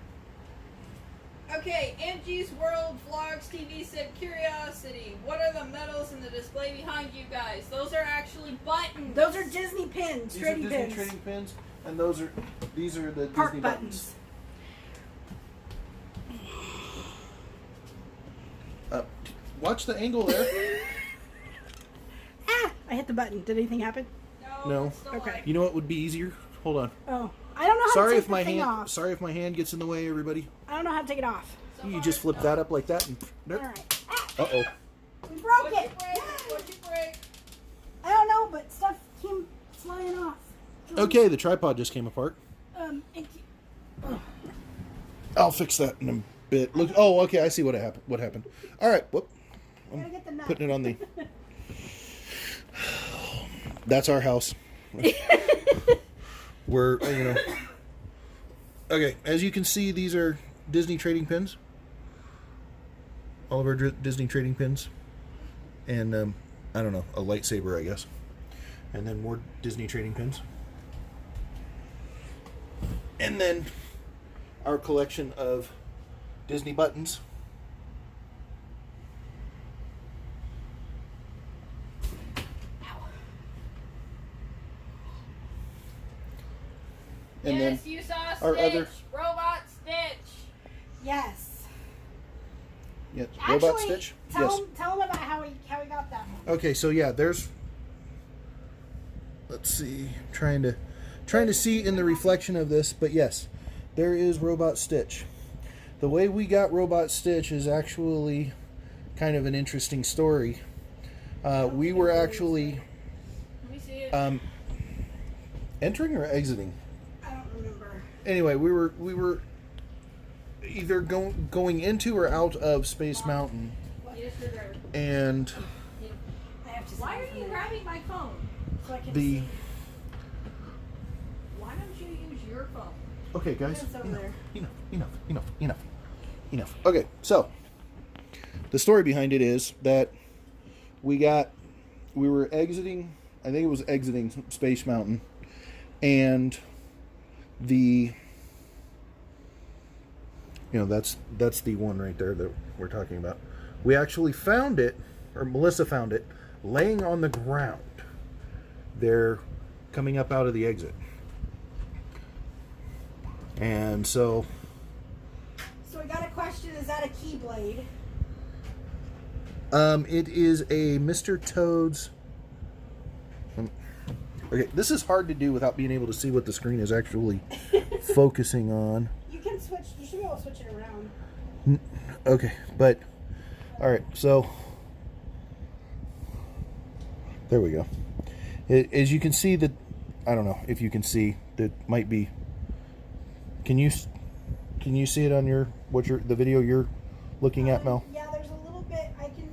Okay, Angie's World Vlogs TV said curiosity. What are the medals in the display behind you guys? Those are actually buttons. Those are Disney pins, These are trading Disney pins. trading pins, and these are the Park Disney buttons. Watch the angle there. Ah! I hit the button. Did anything happen? No. it's still Okay. live. You know what would be easier? Hold on. Oh. I don't know how Sorry to take if my the thing hand. off. Sorry if my hand gets in the way, everybody. I don't know how to take it off. So You far, just flip no. that up like that, and Alright. Ah, uh oh. we broke What'd you it! break? What'd you break? I don't know, but stuff came flying off. Okay, the tripod just came apart. Oh. I'll fix that in a bit. Look. Oh, okay. I see what happened. What happened? All right. Whoop. I gotta get the nut. Putting it on the. That's our house. We're Okay, as you can see, these are Disney trading pins. All of our Disney trading pins. And, I don't know, a lightsaber, I guess. And then more Disney trading pins. And then our collection of Disney buttons. And yes, then you saw our Stitch, other Robot Stitch. Yes. yeah, Actually, Robot Stitch. Tell him about how he got that one. Okay, so yeah, there's. Let's see, trying to see in the reflection of this, but yes, there is Robot Stitch. The way we got Robot Stitch is actually kind of an interesting story. We were actually Let me see it. entering or exiting. I don't remember. Anyway, we were either going into or out of Space Mountain, Need a screwdriver. and I have to. Why are you grabbing my phone? So I can the. see. Why don't you use your phone? Okay, guys. It's over there. Enough. Okay, so the story behind it is that we were exiting. I think it was exiting Space Mountain, and that's the one right there that we're talking about. We actually found it, or Melissa found it, laying on the ground. They're coming up out of the exit. And so I got a question. Is that a Keyblade? it is a Mr. Toad's. Okay, this is hard to do without being able to see what the screen is actually focusing on. You can switch. You should be able to switch it around. Okay, but all right, so there we go. As you can see, that I don't know if you can see, that might be. Can you see it on the video you're looking at, Mel? Yeah, there's a little bit. I can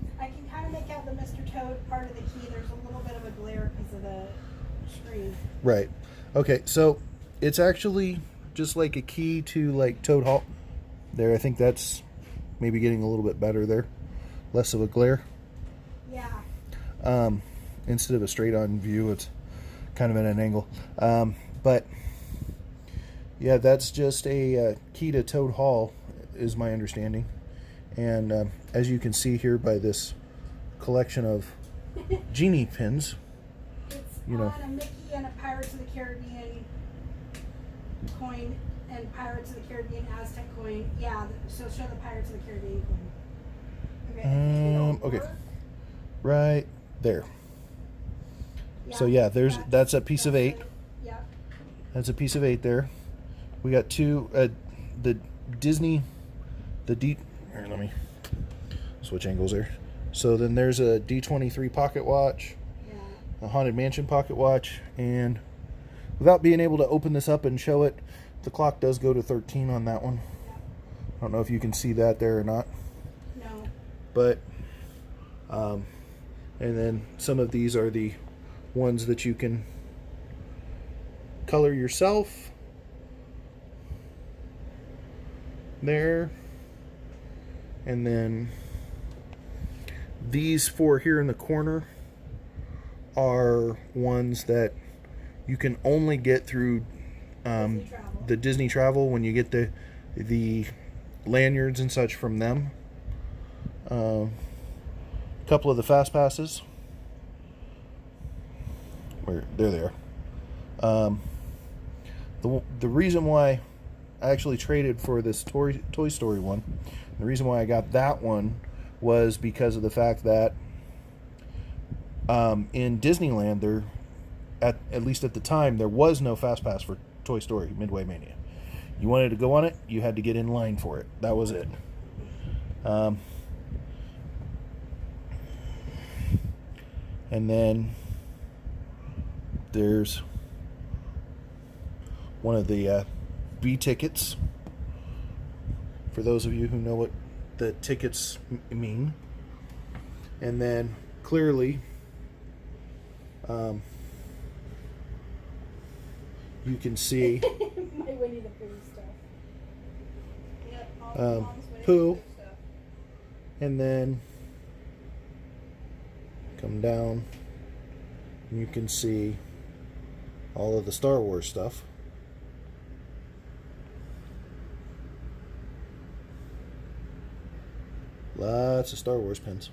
kind of make out the Mr. Toad part of the key. There's a little bit of a glare because of the screen. Right. Okay, so it's actually just like a key to like Toad Hall. There, I think that's maybe getting a little bit better there. Less of a glare. Yeah. Instead of a straight on view, it's kind of at an angle. But yeah, that's just a key to Toad Hall, is my understanding. And as you can see here by this collection of genie pins, It's you know. on a Mickey and a Pirates of the Caribbean coin and Pirates of the Caribbean Aztec coin. Yeah, so show the Pirates of the Caribbean coin. Okay. I think it'll Okay. work. right there. So yeah, that's a piece of 8. Yeah. That's a piece of 8 there. We got two, the Disney, here, let me switch angles there. So then there's a D23 pocket watch, Yeah. a Haunted Mansion pocket watch, and without being able to open this up and show it, the clock does go to 13 on that one. Yeah. I don't know if you can see that there or not, No. but, and then some of these are the ones that you can color yourself. There, and then these 4 here in the corner are ones that you can only get through Disney Travel. the Disney Travel when you get the lanyards and such from them. A couple of the fast passes, where there they are. The reason why I actually traded for this Toy Story one. The reason why I got that one was because of the fact that in Disneyland, there, at least at the time, there was no fast pass for Toy Story Midway Mania. You wanted to go on it, you had to get in line for it. That was it. And then there's one of the B tickets, for those of you who know what the tickets mean. And then clearly you can see My Winnie the Pooh stuff. Pooh, and then come down and you can see all of the Star Wars stuff. Lots of Star Wars pins.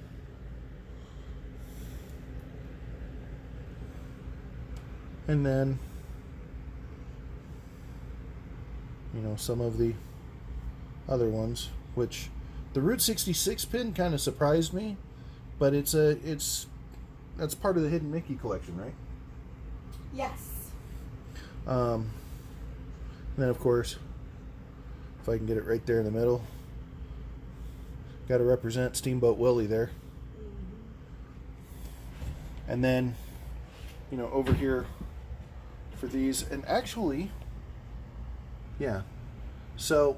And then, you know, some of the other ones, which the Route 66 pin kind of surprised me, but that's part of the Hidden Mickey collection, right? Yes. And then, of course, if I can get it right there in the middle, got to represent Steamboat Willie there. And then, you know, over here for these, and actually, yeah, so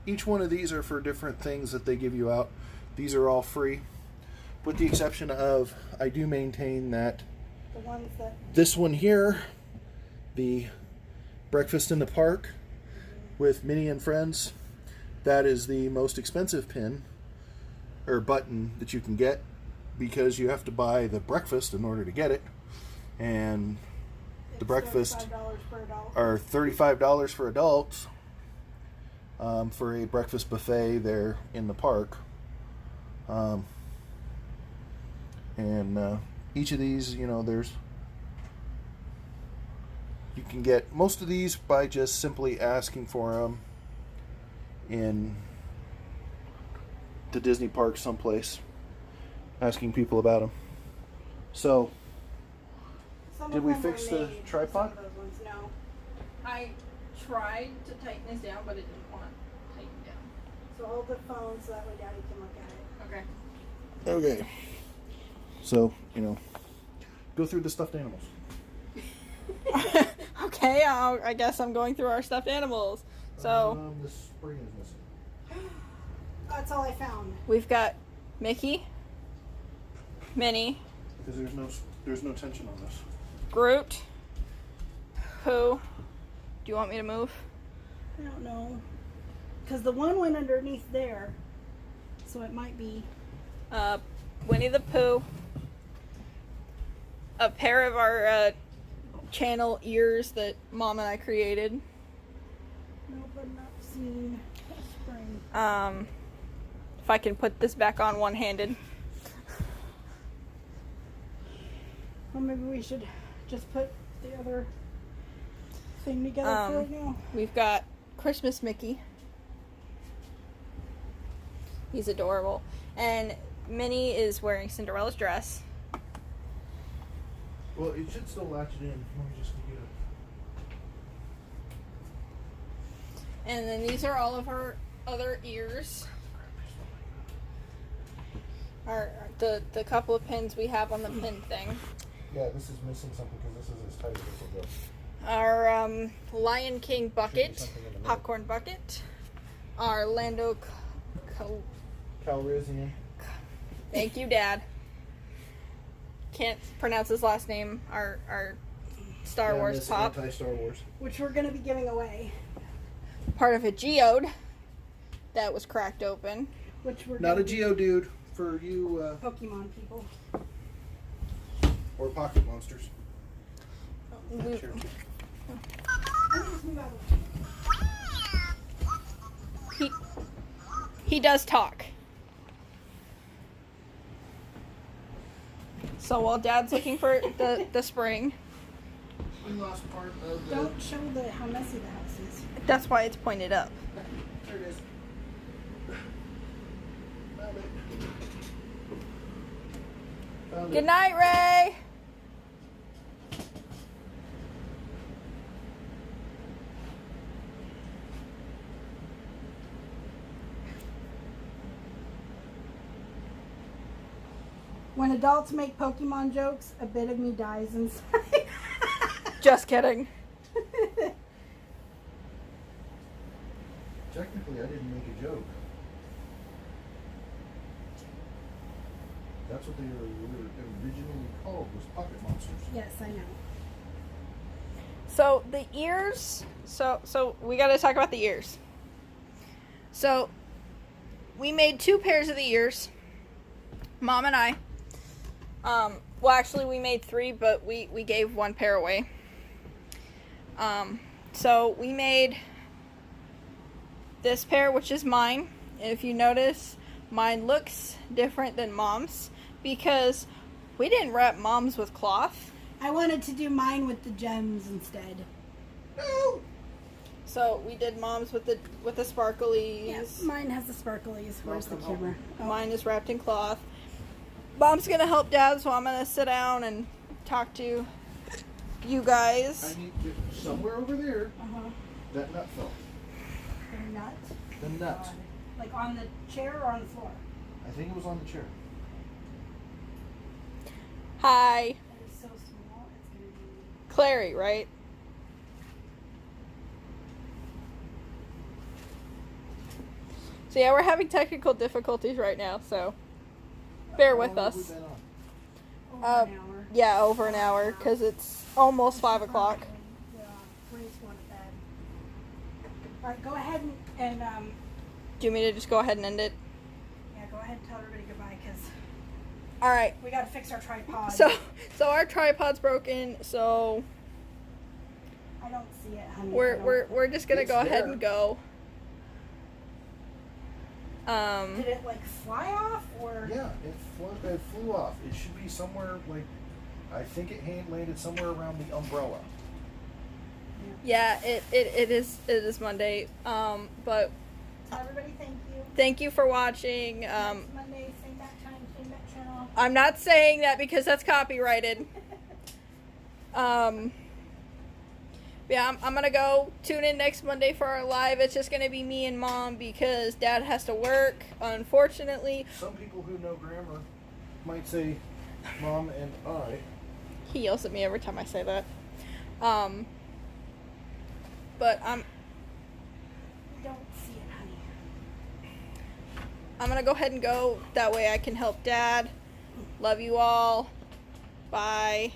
each one of these are for different things that they give you out. These are all free, with the exception of, I do maintain that The ones that this one here, the Breakfast in the Park with Minnie and Friends, that is the most expensive pin or button that you can get, because you have to buy the breakfast in order to get it, and the breakfast $35 per adult. are $35 for adults, for a breakfast buffet there in the park. And each of these, you know, you can get most of these by just simply asking for them in the Disney park someplace, asking people about them. So, Some did of we them fix were the made, tripod? Some of those ones, no. I tried to tighten this down, but it didn't want to tighten down. So hold the phone so that way Daddy can look at it. Okay. Okay. So, you know, go through the stuffed animals. Okay, I guess I'm going through our stuffed animals. So the spring is missing. That's all I found. we've got Mickey, Minnie, Because there's no tension on this. Groot, Pooh. Do you want me to move? I don't know. Because the one went underneath there. So it might be. Winnie the Pooh. A pair of our channel ears that Mom and I created. Nope, I'm not seeing a spring. If I can put this back on one-handed. Well, maybe we should just put the other thing together for right now. We've got Christmas Mickey. He's adorable. And Minnie is wearing Cinderella's dress. Well, it should still latch it in. Let me just get it. And then these are all of her other ears. The couple of pins we have on the pin thing. Yeah, this is missing something because this is as tight as this will go. Our Lion King bucket, something in the middle. popcorn bucket. Our Lando Calrissian. Thank you, Dad. Can't pronounce his last name. Our Star Wars pop. Anti-Star Wars. Which we're going to be giving away. Part of a geode that was cracked open. Which we're Not a gonna be Geodude for you, Pokemon people. or pocket monsters. We- Sure. he does talk. So while Dad's looking for the spring, We lost part of the. Don't show how messy the house is. that's why it's pointed up. There it is. Found it. Found Good it. night, Ray. When adults make Pokemon jokes, a bit of me dies inside. Just kidding. Technically, I didn't make a joke. That's what they were originally called, was pocket monsters. Yes, I know. So the ears. So we got to talk about the ears. So, we made 2 pairs of the ears. Mom and I. Well, actually, we made 3, but we gave 1 pair away. So, we made this pair, which is mine. And if you notice, mine looks different than Mom's because we didn't wrap Mom's with cloth. I wanted to do mine with the gems instead. No. So we did Mom's with the sparklies. Yes, mine has the sparklies. Where's the camera? Oh. Mine is wrapped in cloth. Mom's gonna help Dad, so I'm gonna sit down and talk to you guys. I need to, somewhere over there, that nut fell. The nut? The nut. Like on the chair or on the floor? I think it was on the chair. Hi, It is so small, it's gonna be... Clary, right? So yeah, we're having technical difficulties right now, so bear with How long have we us. been on? Over an hour. Yeah, over an hour, because it's almost 5 o'clock. Yeah, Ray's going to bed. Alright, go ahead and Do you want me to just go ahead and end it? yeah, go ahead and tell everybody goodbye, because Alright, we gotta fix our tripod. so our tripod's broken, so I don't see it, honey. I we're just gonna It's go ahead there. and go. Did it like fly off or? Yeah, it flew off. It should be somewhere like, I think it landed somewhere around the umbrella. Yeah, it is Monday. But Tell everybody thank you. thank you for watching. Next Monday, same bat time, same bat channel. I'm not saying that because that's copyrighted. Yeah, I'm gonna go tune in next Monday for our live. It's just gonna be me and Mom because Dad has to work, unfortunately. Some people who know grammar might say Mom and I. He yells at me every time I say that. But We don't see it, honey. I'm gonna go ahead and go. That way I can help Dad. Love you all. Bye.